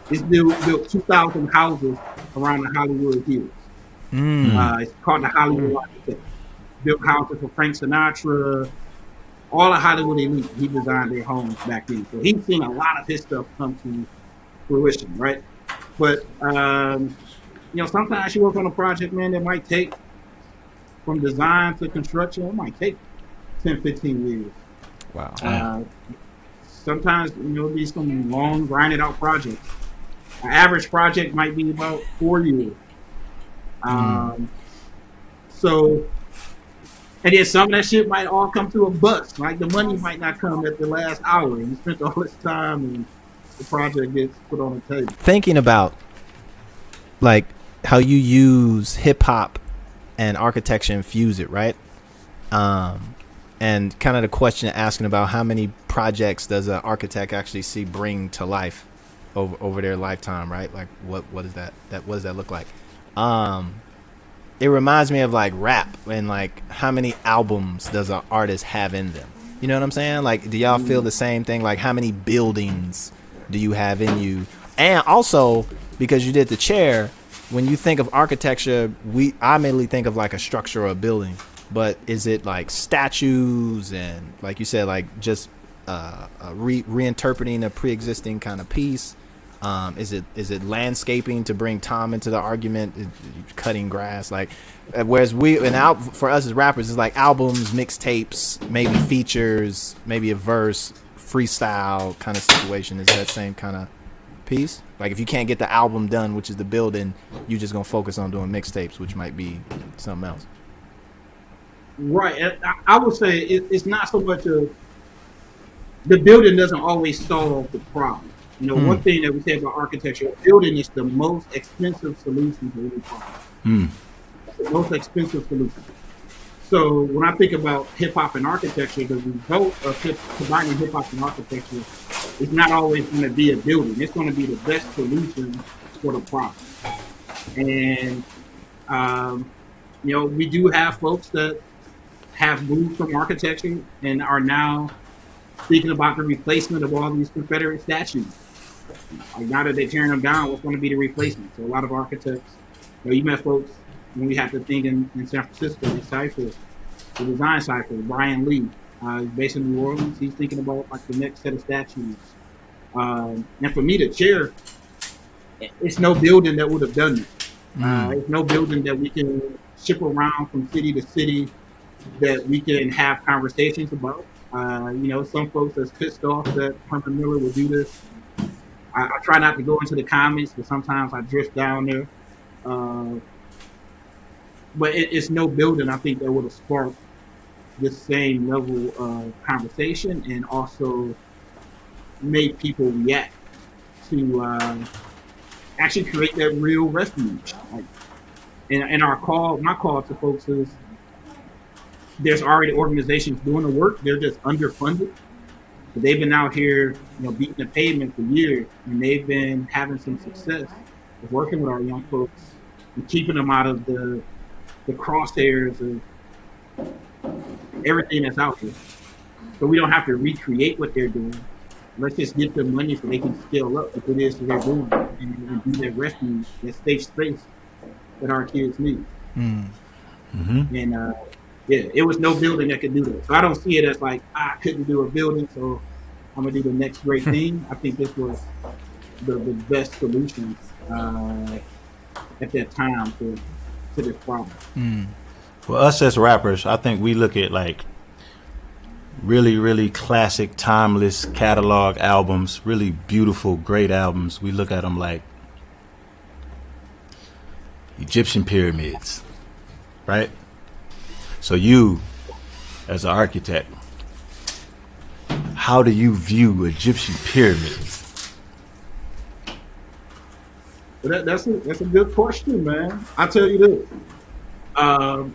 This dude built 2,000 houses around the Hollywood Hills. It's called the Hollywood Architect. Built houses for Frank Sinatra, all the Hollywood elite. He designed their homes back then. So he's seen a lot of his stuff come to fruition, right? But, sometimes you work on a project, man, that might take, from design to construction, it might take 10, 15 years. Wow. Sometimes, it'll be some long, grinded out projects. An average project might be about 4 years. And then some of that shit might all come to a bust. Like, the money might not come at the last hour, and you spent all this time, and the project gets put on the table. Thinking about, like, how you use hip hop and architecture and fuse it, right? And kind of the question asking about how many projects does an architect actually see bring to life over their lifetime, right? Like, what is that? What does that look like? It reminds me of like rap, and like how many albums does an artist have in them? You know what I'm saying? Like, do y'all feel the same thing? Like, how many buildings do you have in you? And also, because you did the chair, when you think of architecture, I immediately think of like a structure or a building. But is it like statues and, like you said, like just reinterpreting a pre-existing kind of piece? Is it landscaping to bring time into the argument? Cutting grass, like whereas for us as rappers, it's like albums, mixtapes, maybe features, maybe a verse, freestyle kind of situation. Is that same kind of piece? Like if you can't get the album done, which is the building, you just gonna focus on doing mixtapes, which might be something else. Right. I would say it's not so much of the building doesn't always solve the problem. You know, one thing that we say about architecture, building is the most expensive solution to any problem. The most expensive solution. So when I think about hip hop and architecture, the result of combining hip hop and architecture is not always going to be a building. It's going to be the best solution for the problem. And you know, we do have folks that have moved from architecture and are now thinking about the replacement of all these Confederate statues. Like now that they're tearing them down, what's going to be the replacement? So a lot of architects, you know, you met folks when we have to think in San Francisco, the Cypher, the design Cypher, Brian Lee, he's based in New Orleans. He's thinking about like the next set of statues. And for me to chair, it's no building that would have done it. It's no building that we can ship around from city to city that we can have conversations about. You know, some folks that's pissed off that Herman Miller would do this. I try not to go into the comments, but sometimes I drift down there. But it's no building, I think, that would have sparked this same level of conversation and also made people react to actually create that real refuge. Like, and my call to folks is, there's already organizations doing the work. They're just underfunded. But they've been out here, you know, beating the pavement for years, and they've been having some success with working with our young folks and keeping them out of the crosshairs of everything that's out there. So we don't have to recreate what they're doing. Let's just get them money so they can scale up what it is that they're doing and be their refuge, that safe space that our kids need. And yeah, it was no building that could do that. So I don't see it as like, I couldn't do a building, so I'm going to do the next great thing. I think this was the best solution at that time to this problem. For us as rappers, I think we look at like really, really classic, timeless catalog albums, really beautiful, great albums. We look at them like Egyptian pyramids, right? So you, as an architect, how do you view Egyptian pyramids? Well, that's a good question, man. I'll tell you this. I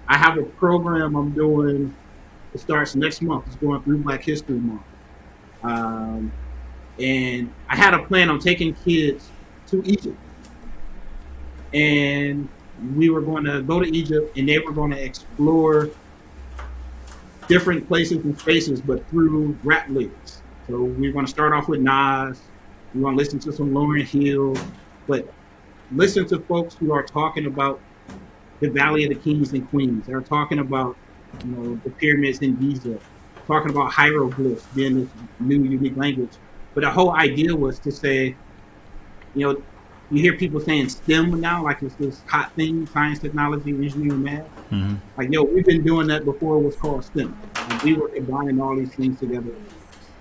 have a program I'm doing. It starts next month. It's going through Black History Month. And I had a plan on taking kids to Egypt. And we were going to go to Egypt, and they were going to explore different places and spaces, but through rap lyrics. So we're going to start off with Nas. We're going to listen to some Lauryn Hill, but listen to folks who are talking about the Valley of the Kings and Queens. They're talking about, you know, the pyramids in Giza, talking about hieroglyphs being this new, unique language. But the whole idea was to say, you know, you hear people saying STEM now, like it's this hot thing, science, technology, engineering, math. Like, yo, we've been doing that before it was called STEM. Like, we were combining all these things together,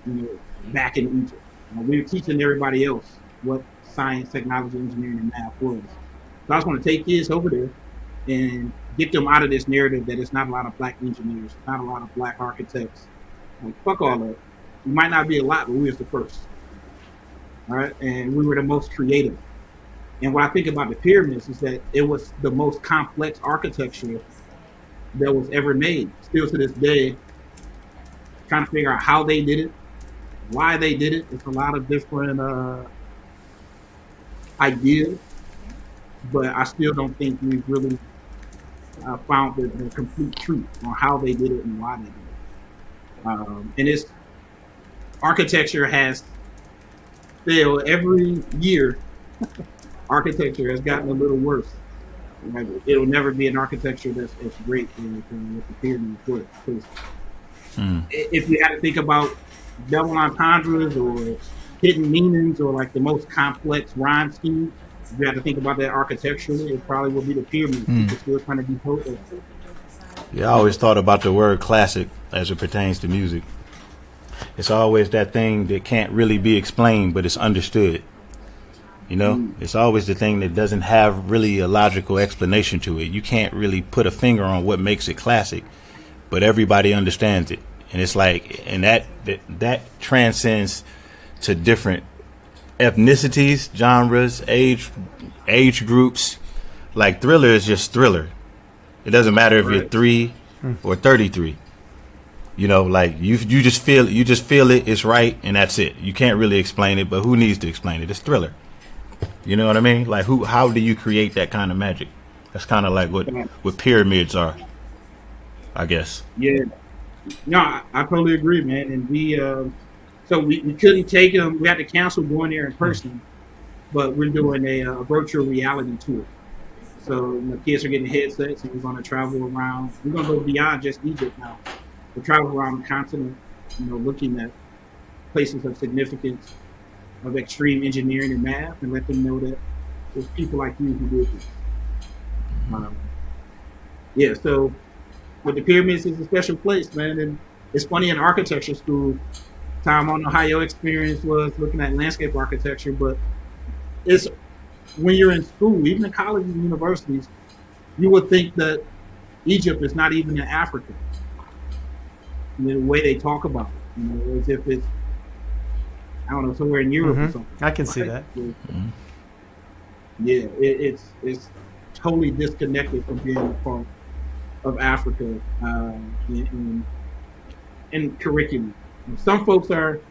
you know, back in Egypt. We were teaching everybody else what science, technology, engineering, and math was. So I just want to take kids over there and get them out of this narrative that it's not a lot of black engineers, not a lot of black architects. Like, fuck all that. We might not be a lot, but we was the first. All right, and we were the most creative. And what I think about the pyramids is that it was the most complex architecture that was ever made. Still to this day, trying to figure out how they did it, why they did it. It's a lot of different ideas, but I still don't think we've really found the complete truth on how they did it and why they did it. And it's architecture has failed every year. Architecture has gotten a little worse. Like, it'll never be an architecture that's as great as what the pyramids were. If you had to think about double entendres or hidden meanings or like the most complex rhyme scheme. If you have to think about that architecturally, it probably will be the pyramids. People still trying to decode it. Yeah, I always thought about the word classic as it pertains to music. It's always that thing that can't really be explained, but it's understood. You know, it's always the thing that doesn't have really a logical explanation to it. You can't really put a finger on what makes it classic, but everybody understands it. And it's like, and that transcends to different ethnicities, genres, age groups. Like Thriller is just Thriller. It doesn't matter if you're 3 or 33. You know, like you just feel it. It's right, and that's it. You can't really explain it, but who needs to explain it? It's Thriller. You know what I mean? Like how do you create that kind of magic? That's kind of like what pyramids are, I guess. Yeah. No, I totally agree, man. And we couldn't take them. We had to cancel going there in person, but we're doing a virtual reality tour. So the kids are getting headsets, and we're going to travel around. We're going to go beyond just Egypt now. We'll travel around the continent, looking at places of significance, of extreme engineering and math, and let them know that there's people like you who do this. So with the pyramids, is a special place, man. And it's funny, in architecture school, Tom, I don't know how your experience was looking at landscape architecture, but it's when you're in school, even in colleges and universities, you would think that Egypt is not even in Africa. The way they talk about it, as if it's, I don't know, somewhere in Europe or something. I can see that. Yeah, it's totally disconnected from being a part of Africa in curriculum. Some folks are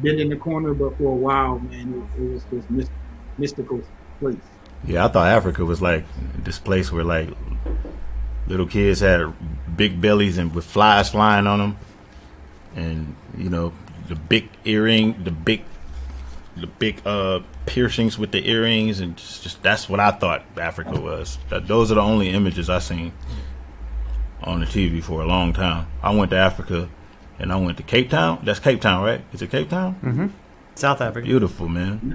been in the corner, but for a while, man, it was this mystical place. Yeah, I thought Africa was like this place where like little kids had big bellies and with flies flying on them, and the big earring, the big piercings with the earrings, and just that's what I thought Africa was. Those are the only images I seen on the TV for a long time. I went to Africa, and I went to Cape Town. That's Cape Town, right? Is it Cape Town? Mm-hmm. South Africa. Beautiful, man.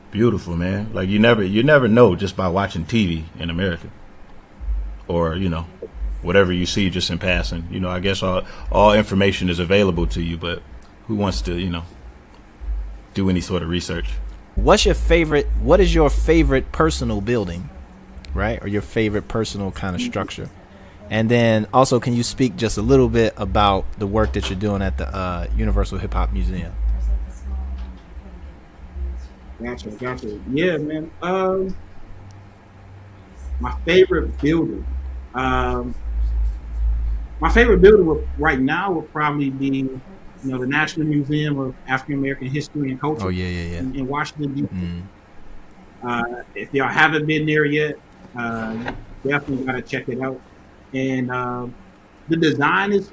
Beautiful, man. Like you never know just by watching TV in America, or whatever you see just in passing. I guess all information is available to you, but who wants to do any sort of research? What is your favorite personal building, right? Or your favorite personal kind of structure? And then also, can you speak just a little bit about the work that you're doing at the Universal Hip Hop Museum? Gotcha. Yeah, man. My favorite building. My favorite building right now would probably be, the National Museum of African American History and Culture. Oh yeah. In Washington D.C. If y'all haven't been there yet, definitely gotta check it out. And the design is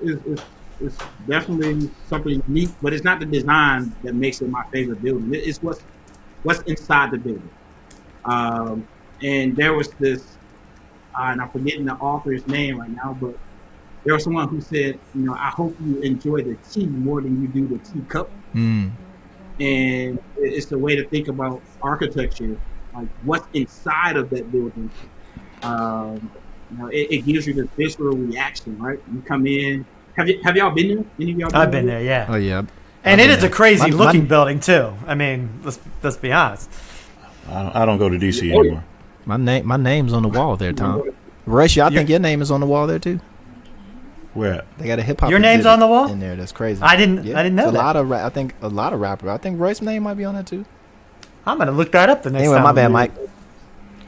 definitely something unique, but it's not the design that makes it my favorite building. It's what's inside the building. And there was this, and I'm forgetting the author's name right now, but there was someone who said, I hope you enjoy the tea more than you do the teacup. And it's the way to think about architecture, like what's inside of that building. It gives you this visceral reaction, right? You come in. Have y'all been there? Any of y'all? I've been there, yeah. Oh yeah. And it is a crazy looking building too. I mean, let's be honest. I don't go to DC anymore. My name's on the wall there, Tom. Royce, I think your name is on the wall there too. Where? They got a hip hop. Your name's on the wall in there. That's crazy. I didn't know that. I think a lot of rappers. I think Royce's name might be on there too. I'm gonna look that up the next time. Anyway, my bad, Mike.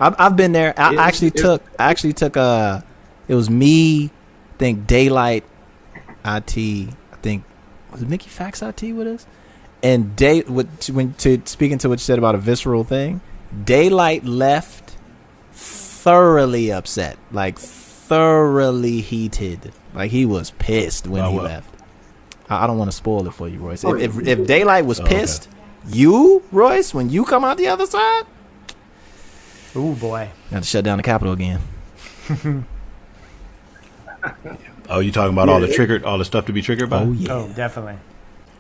I've been there. I actually took. It was me. I think Daylight, IT. I think was it Mickey Fax IT with us, and speaking to what you said about a visceral thing. Daylight left thoroughly upset, like thoroughly heated, like he was pissed when he left. I don't want to spoil it for you, Royce. If Daylight was pissed, you, Royce, when you come out the other side, oh boy, got to shut down the Capitol again. Oh, you talking about all the stuff to be triggered by? Oh yeah, oh definitely.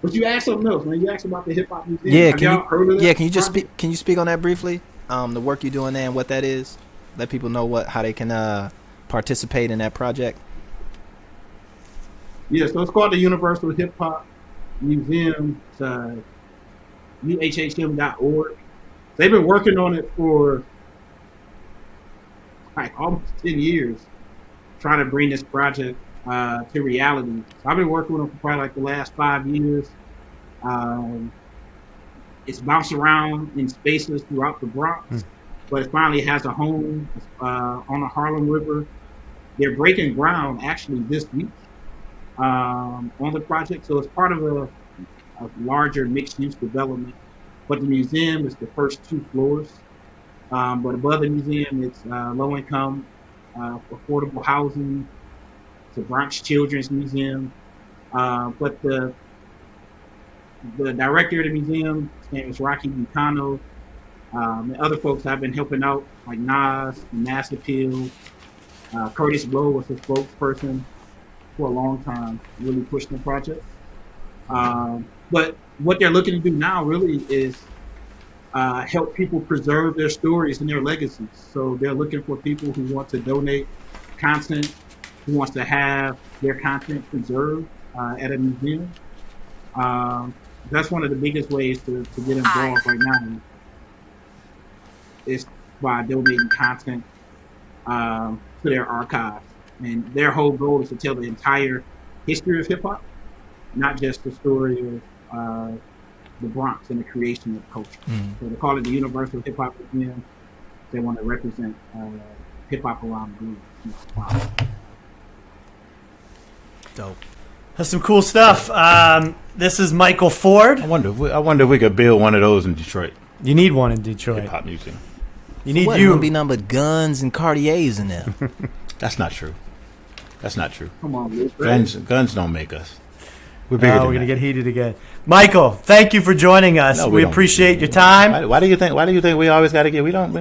But you asked something else, man. You asked about the hip hop museum. Yeah, Have y'all heard of that? Yeah, can you just project? speak? Can you speak on that briefly? The work you're doing there and what that is. Let people know how they can participate in that project. Yeah, so it's called the Universal Hip Hop Museum. It's UHHM.org. They've been working on it for like almost 10 years, trying to bring this project to reality. So I've been working with them for probably like the last 5 years. It's bounced around in spaces throughout the Bronx, but it finally has a home on the Harlem River. They're breaking ground actually this week on the project, so it's part of a larger mixed-use development. But the museum is the first 2 floors. But above the museum, it's low-income, affordable housing. It's a Bronx Children's Museum. But the director of the museum, his name is Rocky Bucano. And other folks have been helping out, like Nas, Mass Appeal. Curtis Blow was the spokesperson for a long time, really pushing the project. But what they're looking to do now really is help people preserve their stories and their legacies. So they're looking for people who want to donate content, who wants to have their content preserved at a museum. That's one of the biggest ways to get involved right now is by donating content to their archives. And their whole goal is to tell the entire history of hip-hop, not just the story of the Bronx and the creation of culture. So they call it the Universal Hip Hop Museum. They want to represent hip hop around the globe. Dope. That's some cool stuff. This is Michael Ford. I wonder if we could build one of those in Detroit. You need one in Detroit. Hip Hop Museum. You need What, you. gonna be nothing but guns and Cartiers in there. That's not true. That's not true. Come on, Lupe. Guns don't make us. We're bigger than We're gonna that. get heated again. Michael, thank you for joining us. No, we don't. appreciate your time. Why do you think we always got to get? We don't.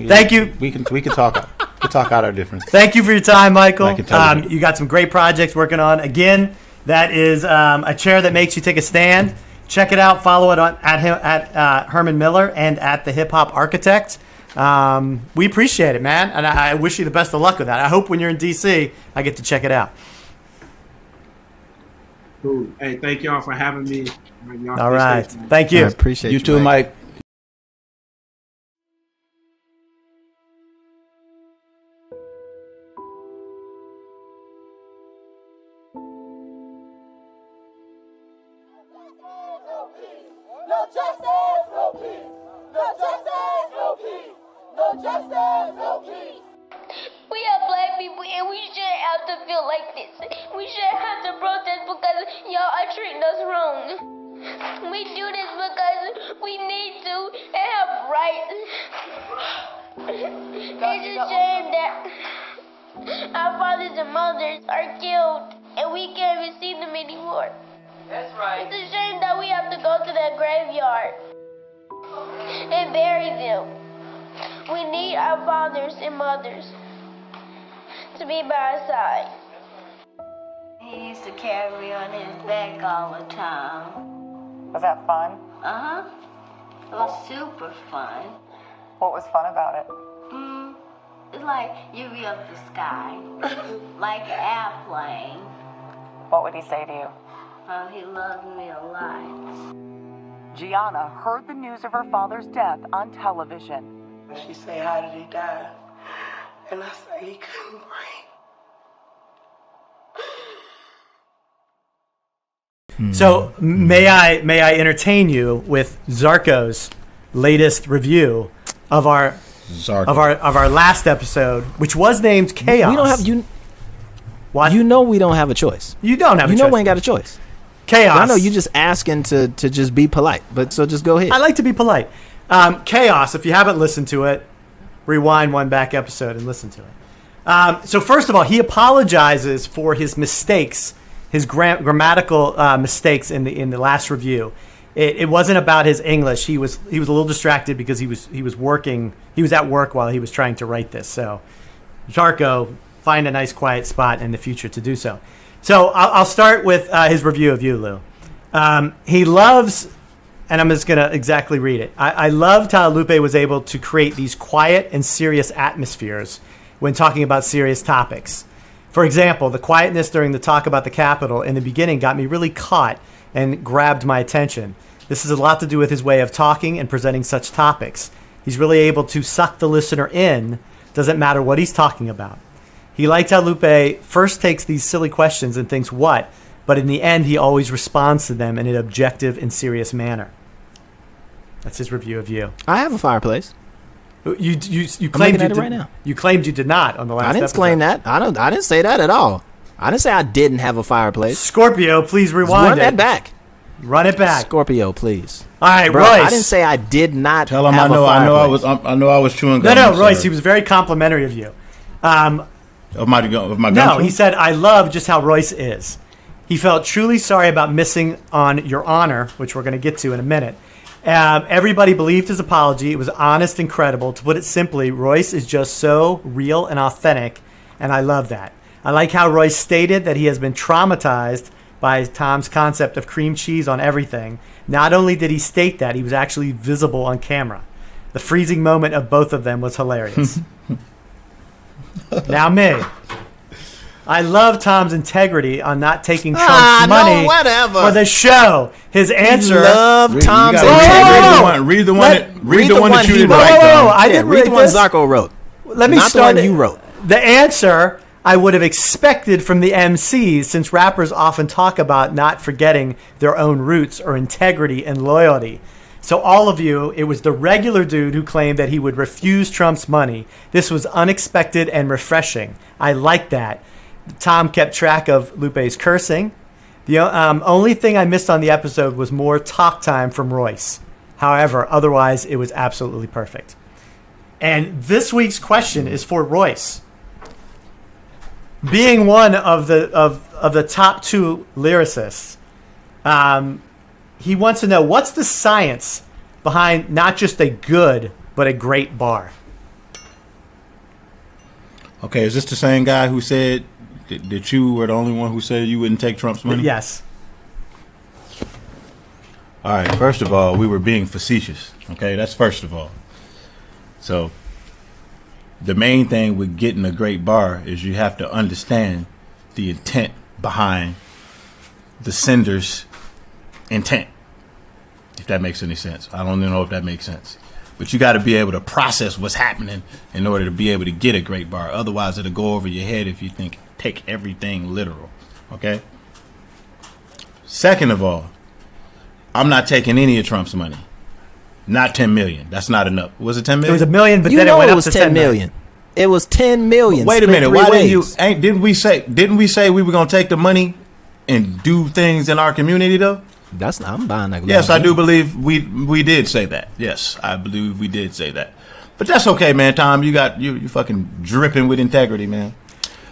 Thank you. We can talk. We talk out our difference. Thank you for your time, Michael. I can tell you. You got some great projects working on. Again, that is a chair that makes you take a stand. Check it out. Follow it at Herman Miller and at the Hip Hop Architect. We appreciate it, man, and I wish you the best of luck with that. I hope when you're in DC, I get to check it out. Cool. Hey, thank y'all for having me. Y'all All stay right. safe, man. Thank you. I appreciate You you too, Mike. No justice, no peace. No justice, no peace. No justice, no peace. We are black people and we shouldn't have to feel like this. We shouldn't have to protest because y'all are treating us wrong. We do this because we need to and have rights. It's a shame that our fathers and mothers are killed and we can't even see them anymore. That's right. It's a shame that we have to go to that graveyard and bury them. We need our fathers and mothers to be by our side. He used to carry me on his back all the time. Was that fun? Uh-huh. It was super fun. What was fun about it? It's like you be up the sky, like an airplane. What would he say to you? He loved me a lot. Gianna heard the news of her father's death on television. She say, how did he die? And I say, he couldn't breathe. So may I entertain you with Zarko's latest review of our last episode, which was named Chaos. We don't have you. What? You know we don't have a choice. You don't have a You choice. know we ain't got a choice. Chaos. I know you just asking to just be polite, but so just go ahead. I like to be polite. Chaos, if you haven't listened to it, rewind one back episode and listen to it. So first of all, he apologizes for his mistakes, his grammatical mistakes in the last review. It wasn't about his English. He was a little distracted because he was working. He was at work while he was trying to write this. So, Zarko, find a nice quiet spot in the future to do so. So I'll start with his review of you, Lou. He loves, and I'm just going to exactly read it. I loved how Lupe was able to create these quiet and serious atmospheres when talking about serious topics. For example, the quietness during the talk about the Capitol in the beginning got me really caught and grabbed my attention. This has a lot to do with his way of talking and presenting such topics. He's really able to suck the listener in, doesn't matter what he's talking about. He liked how Lupe first takes these silly questions and thinks what, but in the end he always responds to them in an objective and serious manner. That's his review of you. I have a fireplace. You claimed you did, right now. You claimed you did not on the last I didn't episode. claim that. I didn't say that at all. I didn't say I didn't have a fireplace. Scorpio, please rewind Run that back. Run it back. Scorpio, please. All right, Bro, Royce. I didn't say I did not Tell him have a fireplace. I know I was chewing gum. No, Royce, he was very complimentary of you. Of my gum. No, he said, I love just how Royce is. He felt truly sorry about missing on your honor, which we're going to get to in a minute. Everybody believed his apology. It was honest and credible. To put it simply, Royce is just so real and authentic, and I love that. I like how Royce stated that he has been traumatized by Tom's concept of cream cheese on everything. Not only did he state that, he was actually visible on camera. The freezing moment of both of them was hilarious. Now me. I love Tom's integrity on not taking Trump's money for the show. His answer. Love Tom's read the one that you didn't write. I didn't read the one this. Zarko wrote. Let me not start. The one you wrote. The answer I would have expected from the MCs, since rappers often talk about not forgetting their own roots or integrity and loyalty. So all of you, it was the regular dude who claimed that he would refuse Trump's money. This was unexpected and refreshing. I like that. Tom kept track of Lupe's cursing. The only thing I missed on the episode was more talk time from Royce. However, otherwise, it was absolutely perfect. And this week's question is for Royce. Being one of the top two lyricists, he wants to know, what's the science behind not just a good, but a great bar? Okay, is this the same guy who said that you were the only one who said you wouldn't take Trump's money? Yes. All right, first of all, we were being facetious. Okay, that's first of all. So the main thing with getting a great bar is you have to understand the intent behind the sender's intent, if that makes any sense. I don't even know if that makes sense. But you got to be able to process what's happening in order to be able to get a great bar. Otherwise, it'll go over your head if you take everything literal. Okay? Second of all, I'm not taking any of Trump's money. Not 10 million. That's not enough. Was it 10 million? It was $1 million, but then it went up to 10 million. It was 10 million. Wait a minute. Why didn't you? Didn't we say we were gonna take the money and do things in our community though? I'm buying that. Yes, I do believe we did say that. Yes, I believe we did say that. But that's okay, man. Tom, you fucking dripping with integrity, man.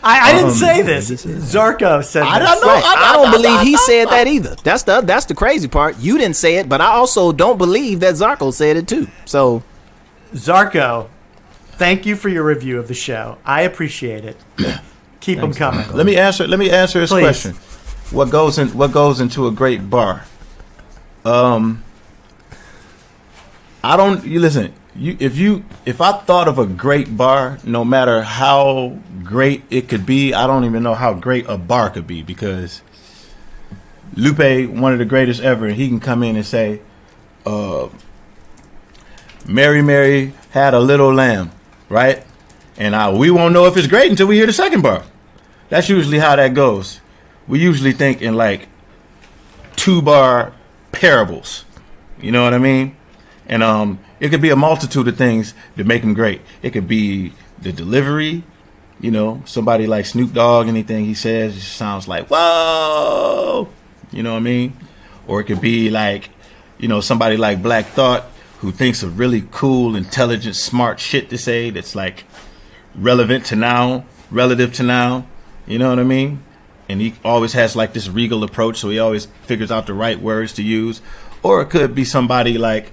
I didn't say this. Zarko said this. I don't know. I don't believe he said that either. That's the crazy part. You didn't say it, but I also don't believe that Zarko said it too. So, Zarko, thank you for your review of the show. I appreciate it. Keep them coming. Let me answer his Please. question. What goes into a great bar? If I thought of a great bar, no matter how great it could be, I don't even know how great a bar could be, because Lupe, one of the greatest ever, he can come in and say, Mary, Mary had a little lamb, right? And we won't know if it's great until we hear the second bar. That's usually how that goes. We usually think in like 2-bar parables. You know what I mean? And it could be a multitude of things to make them great. It could be the delivery. You know, somebody like Snoop Dogg, anything he says just sounds like, whoa! You know what I mean? Or it could be like, you know, somebody like Black Thought, who thinks of really cool, intelligent, smart shit to say that's like relevant to now, relative to now. You know what I mean? And he always has like this regal approach, so he always figures out the right words to use. Or it could be somebody like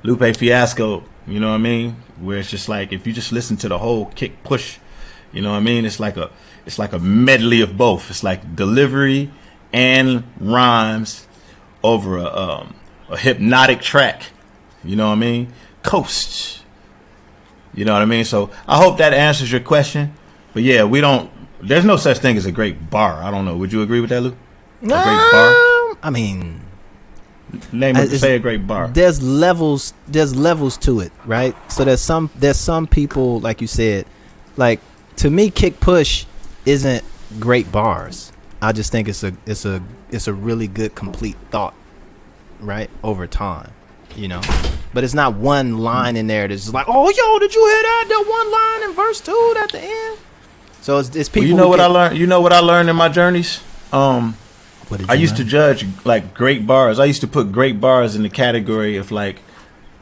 Lupe Fiasco, you know what I mean? Where it's just like, if you just listen to the whole kick push, You know what I mean? It's like a medley of both. It's like delivery and rhymes over a hypnotic track. You know what I mean? Coast. You know what I mean? So I hope that answers your question. But yeah, there's no such thing as a great bar. I don't know. Would you agree with that, Lou? A great bar? I mean, say a great bar. There's levels to it, right? So there's some people, like you said, like, to me, Kick Push isn't great bars. I just think it's a really good complete thought, right, over time, you know. But it's not one line in there that's just like, oh, yo, did you hear that? That one line in verse 2 at the end. So it's people. Well, you know what I learned? You know what I learned in my journeys? I used to judge like great bars. I used to put great bars in the category of like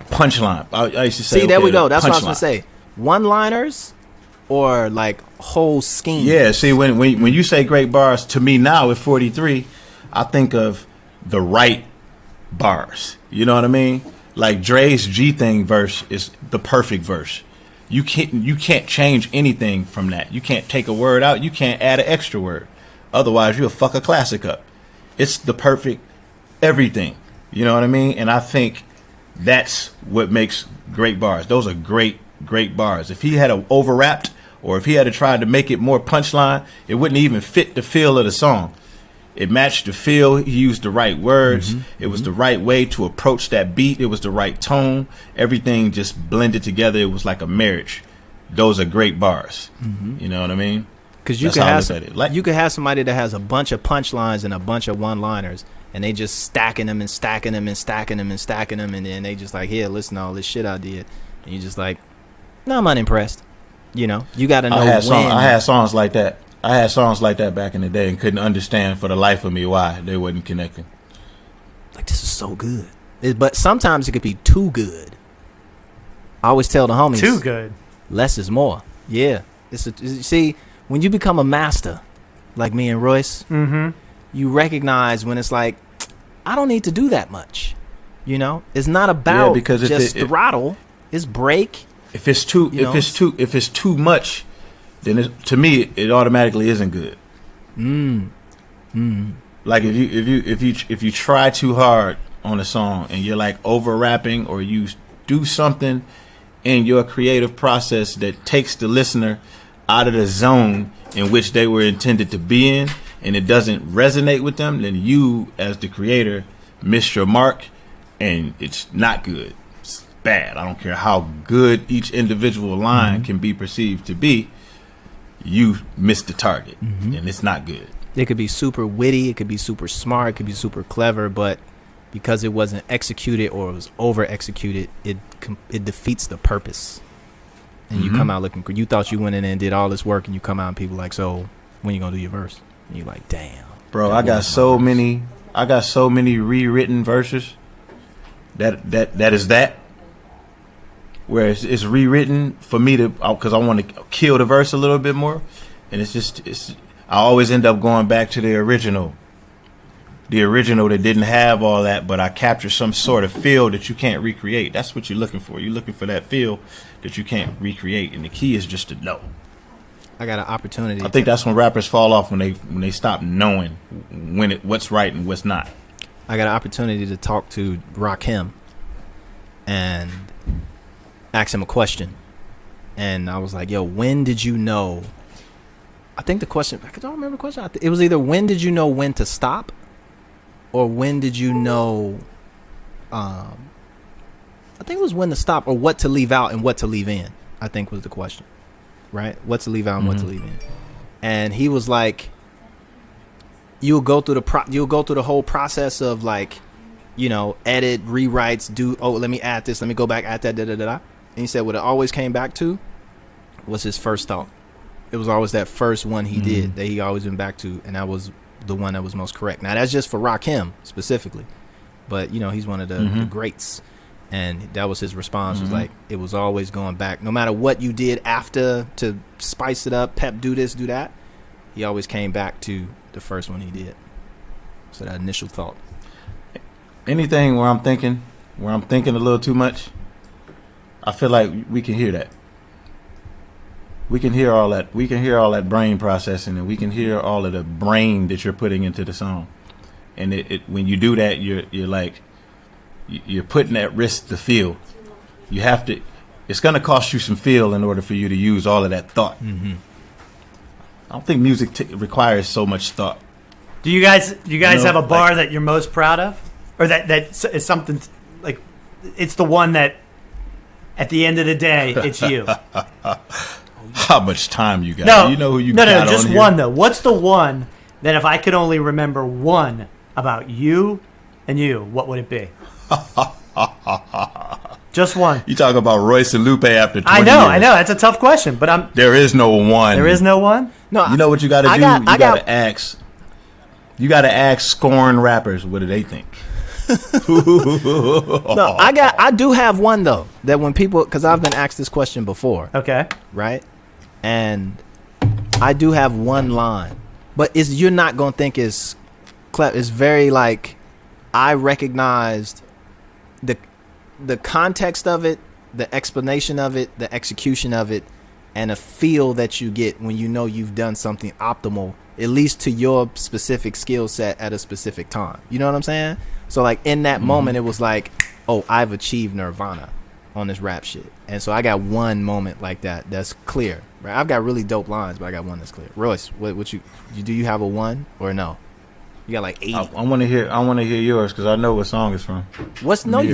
punchline. I used to say, see, there we go. That's what I was gonna say. One-liners or like whole scheme. Yeah. See, when you say great bars, to me now at 43, I think of the right bars. You know what I mean? Like Dre's G thing verse is the perfect verse. You can't change anything from that. You can't take a word out. You can't add an extra word. Otherwise, you'll fuck a classic up. It's the perfect everything. You know what I mean? And I think that's what makes great bars. Those are great bars. If he had overwrapped, or if he had tried to make it more punchline, it wouldn't even fit the feel of the song. It matched the feel. He used the right words. It was the right way to approach that beat. It was the right tone. Everything just blended together. It was like a marriage. Those are great bars. You know what I mean? Because you could have somebody that has a bunch of punchlines and a bunch of one-liners, and they just stacking them and stacking them and stacking them and stacking them, and then they just like, here, listen to all this shit I did, and you just like, no, I'm unimpressed. You know, you got to know when. I had songs like that. I had songs like that back in the day and couldn't understand for the life of me why they wasn't connecting. Like, this is so good. But sometimes it could be too good. I always tell the homies, too good. Less is more. Yeah. See, when you become a master, like me and Royce, you recognize when it's like, I don't need to do that much. You know, it's not about just throttle. It's break. If it's too much, then to me it automatically isn't good. Like if you try too hard on a song and you're like over rapping, or you do something in your creative process that takes the listener out of the zone in which they were intended to be in, and it doesn't resonate with them, then you as the creator missed your mark, and it's not good. It's bad. I don't care how good each individual line can be perceived to be. You missed the target, and it's not good. It could be super witty, it could be super smart, it could be super clever, but because it wasn't executed or it was over executed, it defeats the purpose. And you come out looking. You thought you went in and did all this work, and you come out and people like, so when you gonna do your verse? And you're like, damn, bro, I got so many rewritten verses that is that. Where it's rewritten for me to, because I want to kill the verse a little bit more, and I always end up going back to the original that didn't have all that, but I capture some sort of feel that you can't recreate. That's what you're looking for. You're looking for that feel that you can't recreate, and the key is just to know. I got an opportunity. I think that's when rappers fall off, when they stop knowing what's right and what's not. I got an opportunity to talk to Rakim and ask him a question, and I was like, yo, when did you know? I think the question, I don't remember the question. It was either when did you know when to stop, or when did you know, I think it was when to stop, or what to leave out and what to leave in, I think was the question, right? What to leave out and what to leave in. And he was like, you'll go through the whole process of like, you know, edit, rewrites, let me add this, let me go back, add that, da-da-da-da. And he said what it always came back to was his first thought. It was always that first one he did that he always went back to, and that was the one that was most correct. Now, that's just for Rakim specifically. But, you know, he's one of the greats. And that was his response, was like, it was always going back. No matter what you did after to spice it up, pep, do this, do that, he always came back to the first one he did. So that initial thought. Anything where I'm thinking a little too much, I feel like we can hear that. we can hear all that. We can hear all that brain processing, and we can hear all of the brain that you're putting into the song. And when you do that, you're like you're putting at risk the feel. You have to. It's going to cost you some feel in order for you to use all of that thought. Mm-hmm. I don't think music requires so much thought. Do you guys have a bar that you're most proud of, or that is something like it's the one that at the end of the day it's you? How much time you got? No, you know who you no, got just on one here? though. What's the one that if I could only remember one about you and you, what would it be? Just one. You talk about Royce and Lupe after 20 I years. know. That's a tough question, but There is no one. There is no one? No, you know what you got to do? You got to ask. You got to ask scorn rappers what do they think. No, I do have one though that when people, because I've been asked this question before. Okay. Right, and I do have one line, but you're not gonna think it's clever. It's very like I recognized the context of it, the explanation of it, the execution of it, and a feel that you get when you know you've done something optimal, at least to your specific skill set at a specific time. You know what I'm saying? So like in that moment, it was like, oh, I've achieved nirvana on this rap shit. And so I got one moment like that that's clear. Right? I've got really dope lines, but I got one that's clear. Royce, what you do? You have a one or no? You got like 80. I want to hear yours because I know what song it's from. What song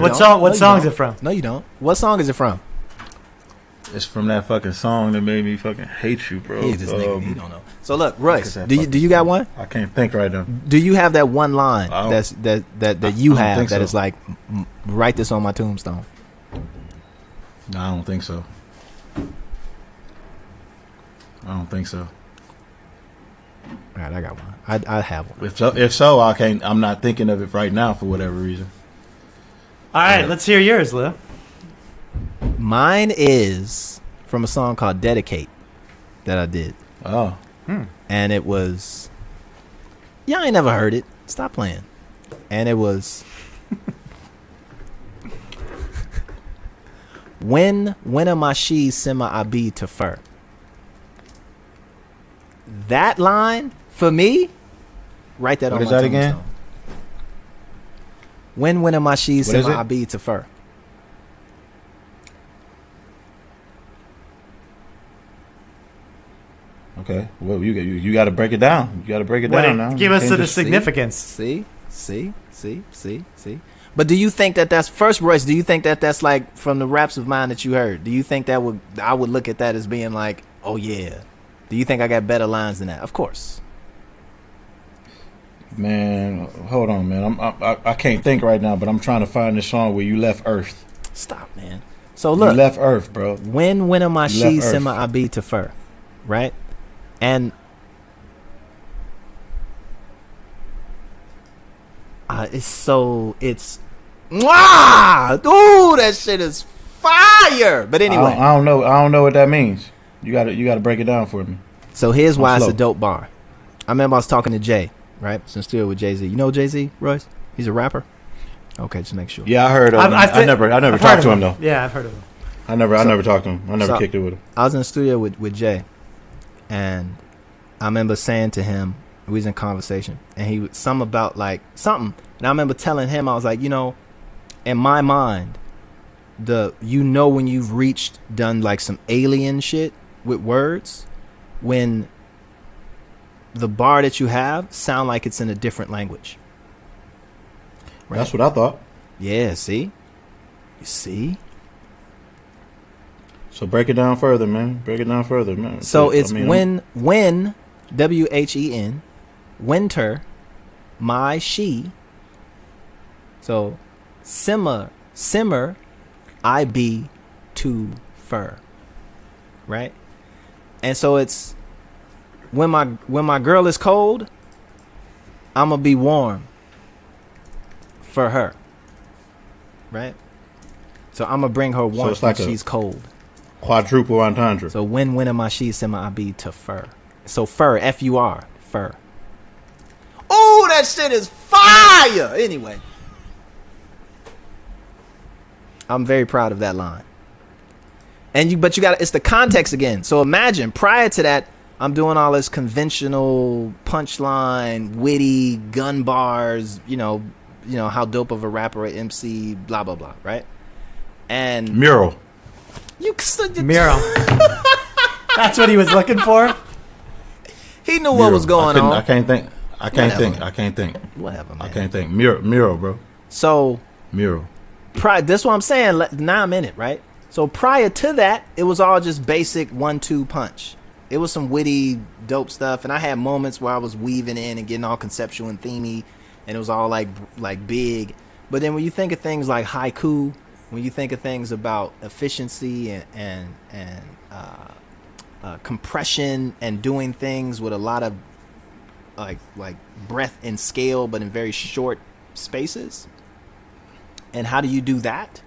is it from? No, you don't. What song is it from? It's from that fucking song that made me fucking hate you, bro. He's this nigga. He don't know. So look, Royce, do you got one? I can't think right now. Do you have that one line that you have that so. is like, write this on my tombstone? No, I don't think so. I don't think so. All right, I got one. I have one. If so, I can't. I'm not thinking of it right now for whatever reason. All right, let's hear yours, Lou. Mine is from a song called "Dedicate" that I did. Oh. And it was, y'all ain't never heard it. Stop playing. And it was, when am I she sima I be to fur. That line for me, write that What on is my that again? tombstone. When am I she What is sima it? I be to fur. Okay. Well, you got to break it down. You got to break it down now. Give You us can't the just- significance. See. But do you think that's first, Royce? Do you think that's like from the raps of mine that you heard? Do you think I would look at that as being like, oh yeah? Do you think I got better lines than that? Of course. Man, hold on, man. I can't think right now, but I'm trying to find this song where you left Earth. Stop, man. So look, you left Earth, bro. When am I You she left Earth. sima I be to fur, right? And it's mwah! Ooh, that shit is fire. But anyway, I don't know what that means. You got to break it down for me. so here's why it's slow. a dope bar. I remember I was talking to Jay, right? It's in the studio with Jay-Z. You know Jay-Z, Royce? He's a rapper. Okay, just make sure. Yeah, I heard of him. I never I've talked heard to of him though. Yeah, I've heard of him. I never talked to him. I never so- kicked it with him. I was in the studio with Jay, and I remember saying to him, we was in conversation, and he was something about like something, and I remember telling him, I was like, you know, in my mind, when you've done like some alien shit with words, when the bar that you have sound like it's in a different language. Right? That's what I thought. Yeah, see? You see? So break it down further, man. Break it down further, man. So it's I mean, when WHEN, winter, my she. So simmer, I be to fur. Right? And so it's when my girl is cold, I'ma be warm for her. Right? So I'ma bring her warmth it's like when a- she's cold. quadruple entendre. So when am I she sima I be to fur. So fur, F-U-R, fur. Oh, that shit is fire! Anyway. I'm very proud of that line. But you got it's the context again. So imagine prior to that, I'm doing all this conventional punchline, witty gun bars. You know how dope of a rapper, or MC, blah blah blah, right? And Mural. Mural. That's what he was looking for. He knew what was going on. I can't think. Whatever, man. I can't think. Mural, bro. So Mural. That's what I'm saying. Now I'm in it, right? So prior to that, it was all just basic 1-2 punch. It was some witty, dope stuff, and I had moments where I was weaving in and getting all conceptual and themey, and it was all like big. But then when you think of things like haiku, when you think of things about efficiency and compression and doing things with a lot of like breadth and scale, but in very short spaces. And how do you do that?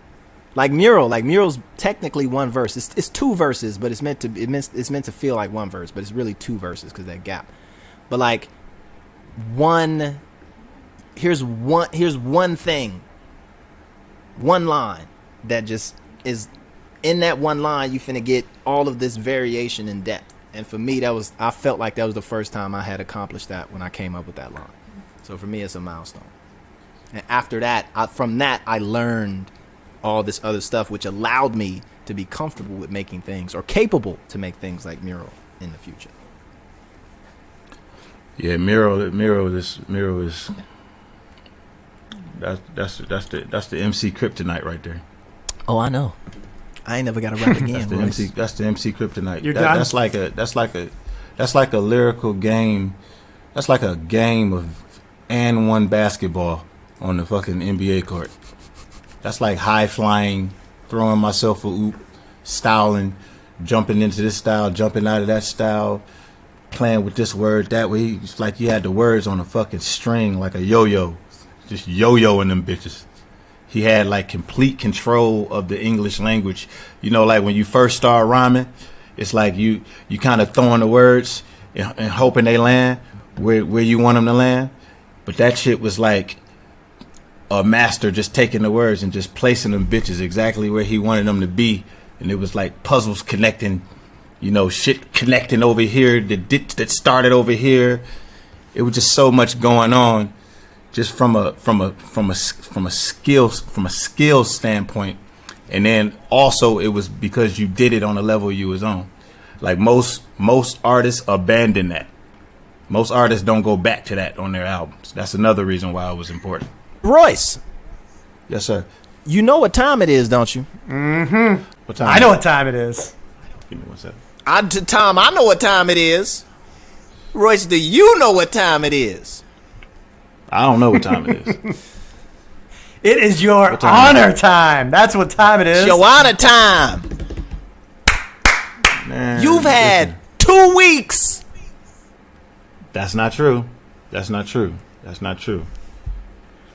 Mural's technically one verse. It's two verses, but it's meant to feel like one verse, but it's really two verses because that gap. But like here's one thing, one line that just is in that one line. You finna get all of this variation in depth. And for me, I felt like that was the first time I had accomplished that when I came up with that line. So for me, it's a milestone. And after that, I learned all this other stuff, which allowed me to be comfortable with making things, or capable to make things like Mural in the future. Yeah, Mural is that's the MC kryptonite right there. Oh, I know. I ain't never got to rap again. That's the MC kryptonite. You're done? That's like a lyrical game. That's like a game of and one basketball on the fucking NBA court. That's like high flying, throwing myself a oop, styling, jumping into this style, jumping out of that style, playing with this word that way. It's like you had the words on a fucking string, like a yo-yo, just yo-yoing them bitches. He had like complete control of the English language. You know, like when you first start rhyming, it's like you kind of throwing the words and hoping they land where you want them to land. But that shit was like a master just taking the words and just placing them bitches exactly where he wanted them to be. And it was like puzzles connecting, shit connecting over here that started over here. It was just so much going on, just from a skill standpoint. And then also it was because you did it on the level you was on. Like most artists abandon that. Most artists don't go back to that on their albums. That's another reason why it was important. Royce. Yes, sir. You know what time it is, don't you? Mm-hmm. What time? I know what time it is. Give me 1 second. Tom, I know what time it is. Royce, do you know what time it is? I don't know what time it is. It is your honor time. That's what time it is. It's your honor time. Man, you've had 2 weeks. That's not true. That's not true. That's not true.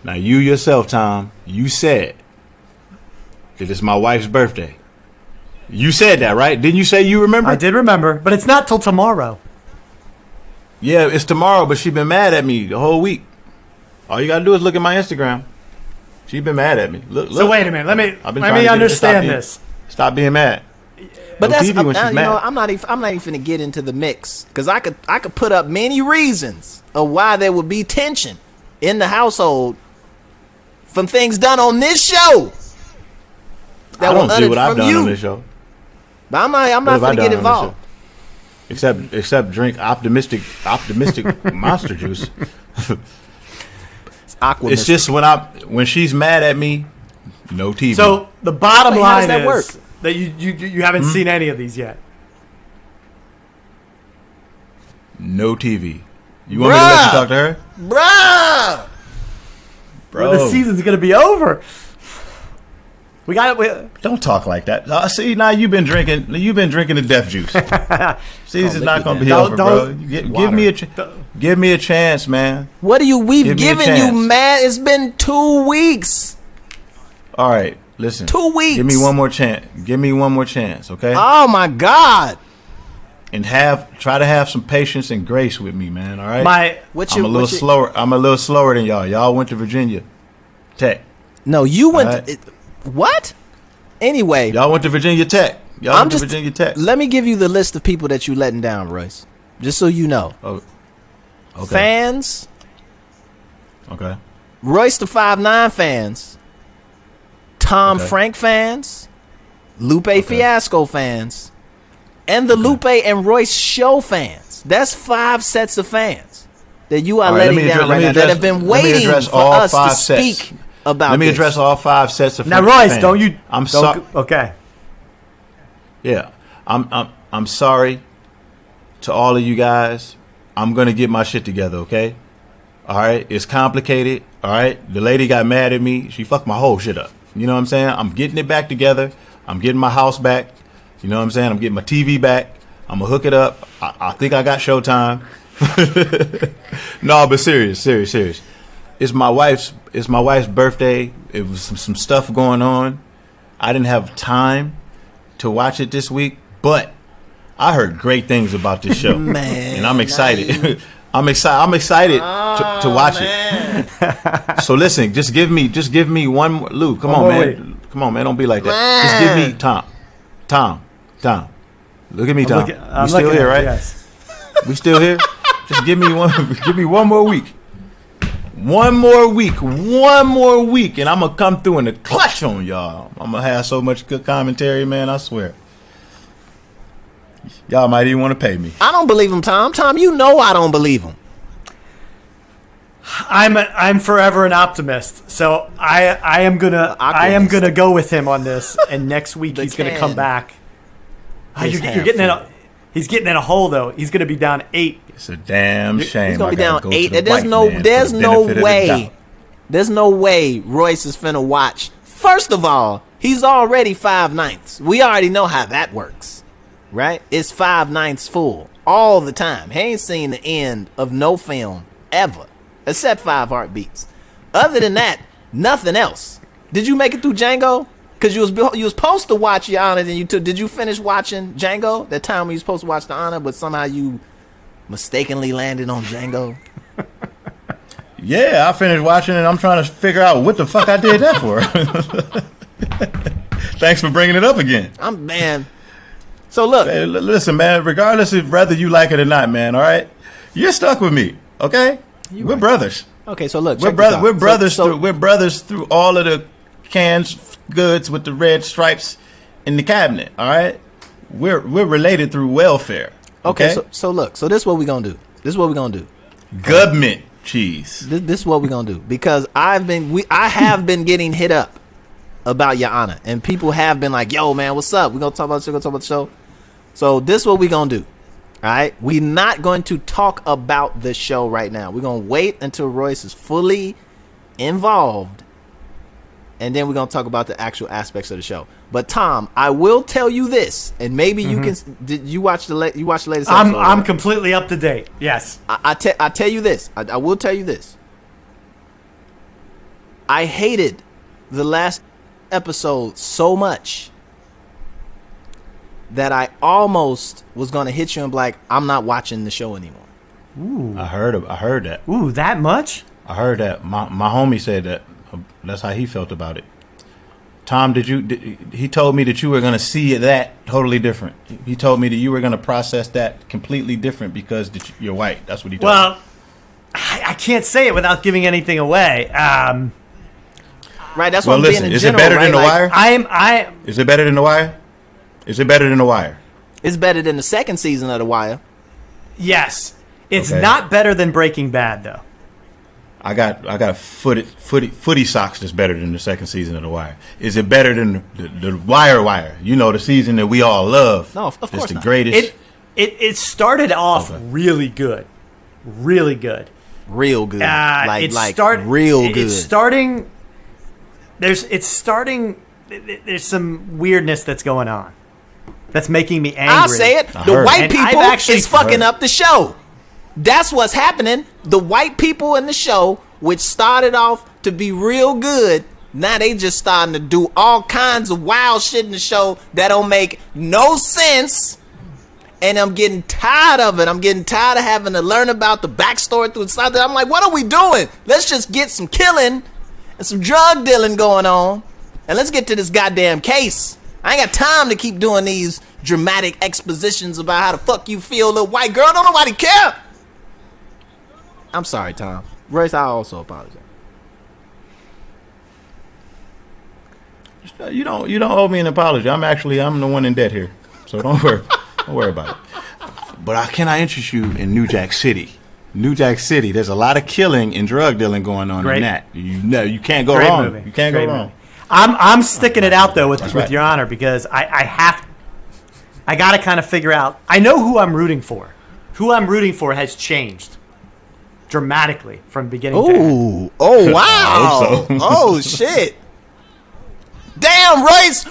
Now, you yourself, Tom, you said that it's my wife's birthday. You said that, right? Didn't you say you remember? I did remember, but it's not till tomorrow. Yeah, it's tomorrow, but she's been mad at me the whole week. All you got to do is look at my Instagram. She's been mad at me. Look. So wait a minute. Let me understand this. Stop being mad. But no that's TV when she's mad. I'm not even finna get into the mix, because I could put up many reasons of why there would be tension in the household from things done on this show. I don't see what I've done on this show. But I'm not finna get involved. Except drink optimistic monster juice. Aquamistic. It's just when she's mad at me, no TV. So the bottom line that is work? that you haven't seen any of these yet. No TV. You want me to let you talk to her? Bruh! Bro. The season's gonna be over. We got it. Don't talk like that. See, now you've been drinking the death juice. See, this is not gonna be over, bro. Give me a chance, man. What are you? We've given you, man. It's been 2 weeks. All right, listen. 2 weeks. Give me one more chance. Give me one more chance, okay? Oh my God. And try to have some patience and grace with me, man. All right. I'm a little slower. I'm a little slower than y'all. Y'all went to Virginia Tech. No, you went. What? Anyway, y'all went to Virginia Tech. Y'all went to Virginia Tech. Let me give you the list of people that you letting down, Royce. Just so you know. Oh, okay. Fans. Okay. Royce the 5'9" fans. Tom Frank fans. Lupe Fiasco fans. And the Lupe and Royce show fans. That's 5 sets of fans that you are letting down right now that have been waiting for us to speak about Let me address all 5 sets of now, fans. Royce, don't you? I'm sorry. Okay. Yeah, I'm sorry to all of you guys. I'm gonna get my shit together, okay? All right, it's complicated. All right, the lady got mad at me. She fucked my whole shit up. You know what I'm saying? I'm getting it back together. I'm getting my house back. You know what I'm saying? I'm getting my TV back. I'm gonna hook it up. I think I got Showtime. No, but serious. It's my wife's birthday. It was some stuff going on. I didn't have time to watch it this week, but I heard great things about this show, man, and I'm excited. I'm excited to watch it. So listen, just give me one more. Luke, come on, man. Come on, man. Don't be like that. Just give me Tom. Look at me, Tom. We still here, right? Yes. We still here. Just give me one more week. One more week, and I'm gonna come through in the clutch on y'all. I'm gonna have so much good commentary, man. I swear. Y'all might even want to pay me. I don't believe him, Tom. Tom, you know I don't believe him. I'm forever an optimist, so I am gonna go with him on this. And next week he's gonna come back. You're getting in. He's getting in a hole though. He's gonna be down 8. It's a damn shame. He's gonna be down 8. There's no way Royce is finna watch. First of all, he's already 5/9. We already know how that works, right? It's 5/9 full all the time. He ain't seen the end of no film ever, except 5 Heartbeats. Other than that, nothing else. Did you make it through Django? Because you was supposed to watch Your Honor, then did you finish watching Django? That time when you was supposed to watch The Honor, but somehow you mistakenly landed on Django? Yeah, I finished watching it. I'm trying to figure out what the fuck I did that for. Thanks for bringing it up again. Man. So look. Hey, listen, man, regardless of whether you like it or not, man, all right? You're stuck with me, okay? We're brothers. Okay, so look. We're brothers through all of the canned goods with the red stripes in the cabinet, all right? We're related through welfare. Okay, so look. So this is what we're going to do. Government cheese. This is what we're going to do. Because I have been getting hit up about Your Honor. And people have been like, yo, man, what's up? We're going to talk about the show. So this is what we're going to do. All right? We're not going to talk about the show right now. We're going to wait until Royce is fully involved. And then we're going to talk about the actual aspects of the show. But Tom, I will tell you this, and maybe you can. Did you watch the latest episode? I'm completely up to date. Yes. I tell you this. I will tell you this. I hated the last episode so much that I almost was going to hit you and be like, I'm not watching the show anymore. Ooh. I heard that. Ooh, that much? I heard that. My homie said that. That's how he felt about it. Tom, he told me that you were going to see that totally different. He told me that you were going to process that completely different because you're white. That's what he told me. Well, I can't say it without giving anything away. Right, that's what I'm listen, being in is general, it better right? than The Wire? Is it better than The Wire? Is it better than The Wire? It's better than the second season of The Wire. Yes. It's not better than Breaking Bad, though. I got footy socks that's better than the second season of The Wire. Is it better than the Wire? You know, the season that we all love. No, of course it's the not. greatest. It started off really good. Really good. Real good. Real good. It's starting. There's some weirdness that's going on. That's making me angry. I'll say it. The white people is fucking up the show. That's what's happening. The white people in the show, which started off to be real good, now they just starting to do all kinds of wild shit in the show that don't make no sense. And I'm getting tired of it. I'm getting tired of having to learn about the backstory through something. I'm like, what are we doing? Let's just get some killing and some drug dealing going on. And let's get to this goddamn case. I ain't got time to keep doing these dramatic expositions about how the fuck you feel, little white girl. Don't nobody care. I'm sorry, Tom. Royce, I also apologize. You don't owe me an apology. I'm the one in debt here, so don't worry about it. But can I interest you in New Jack City? New Jack City. There's a lot of killing and drug dealing going on in that. You can't go wrong. Movie. You can't go wrong. I'm sticking it out though with Your Honor, because I got to kind of figure out. I know who I'm rooting for. Who I'm rooting for has changed dramatically from beginning to end. Oh wow! I hope so. Oh shit! Damn, Royce,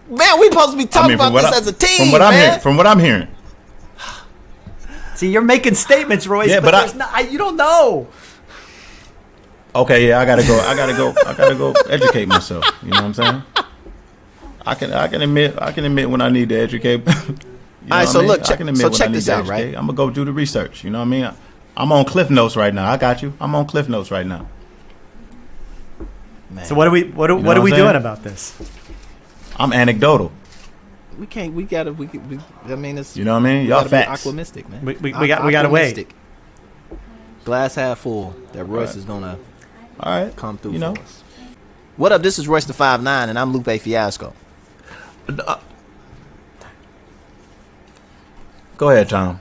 man, we supposed to be talking about this as a team, From what I'm hearing. See, you're making statements, Royce, but you don't know. Okay, yeah, I gotta go educate myself. You know what I'm saying? I can admit when I need to educate. All right, so look, check this out, right? I'm gonna go do the research. You know what I mean? I'm on Cliff Notes right now. I got you. I'm on Cliff Notes right now. Man. So what are we doing about this? I'm anecdotal. We can't. I mean, it's. You know what I mean? Y'all facts. Aquamistic, man. We gotta wait. Glass half full. That Royce is gonna. All right. Come through for us. What up? This is Royce the 5'9", and I'm Lupe Fiasco. Go ahead, Tom.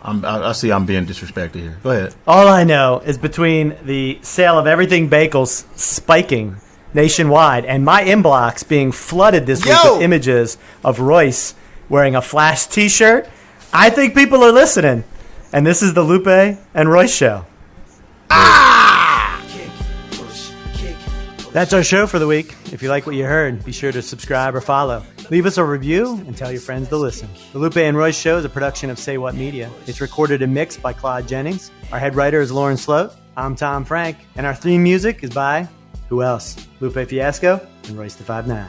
I see I'm being disrespected here. Go ahead. All I know is between the sale of everything bagels spiking nationwide and my inbox being flooded this week with images of Royce wearing a Flash t-shirt, I think people are listening. And this is the Lupe and Royce Show. That's our show for the week. If you like what you heard, be sure to subscribe or follow. Leave us a review and tell your friends to listen. The Lupe and Royce Show is a production of Say What Media. It's recorded and mixed by Claude Jennings. Our head writer is Lauren Sloat. I'm Tom Frank. And our theme music is by, who else? Lupe Fiasco and Royce the 5'9".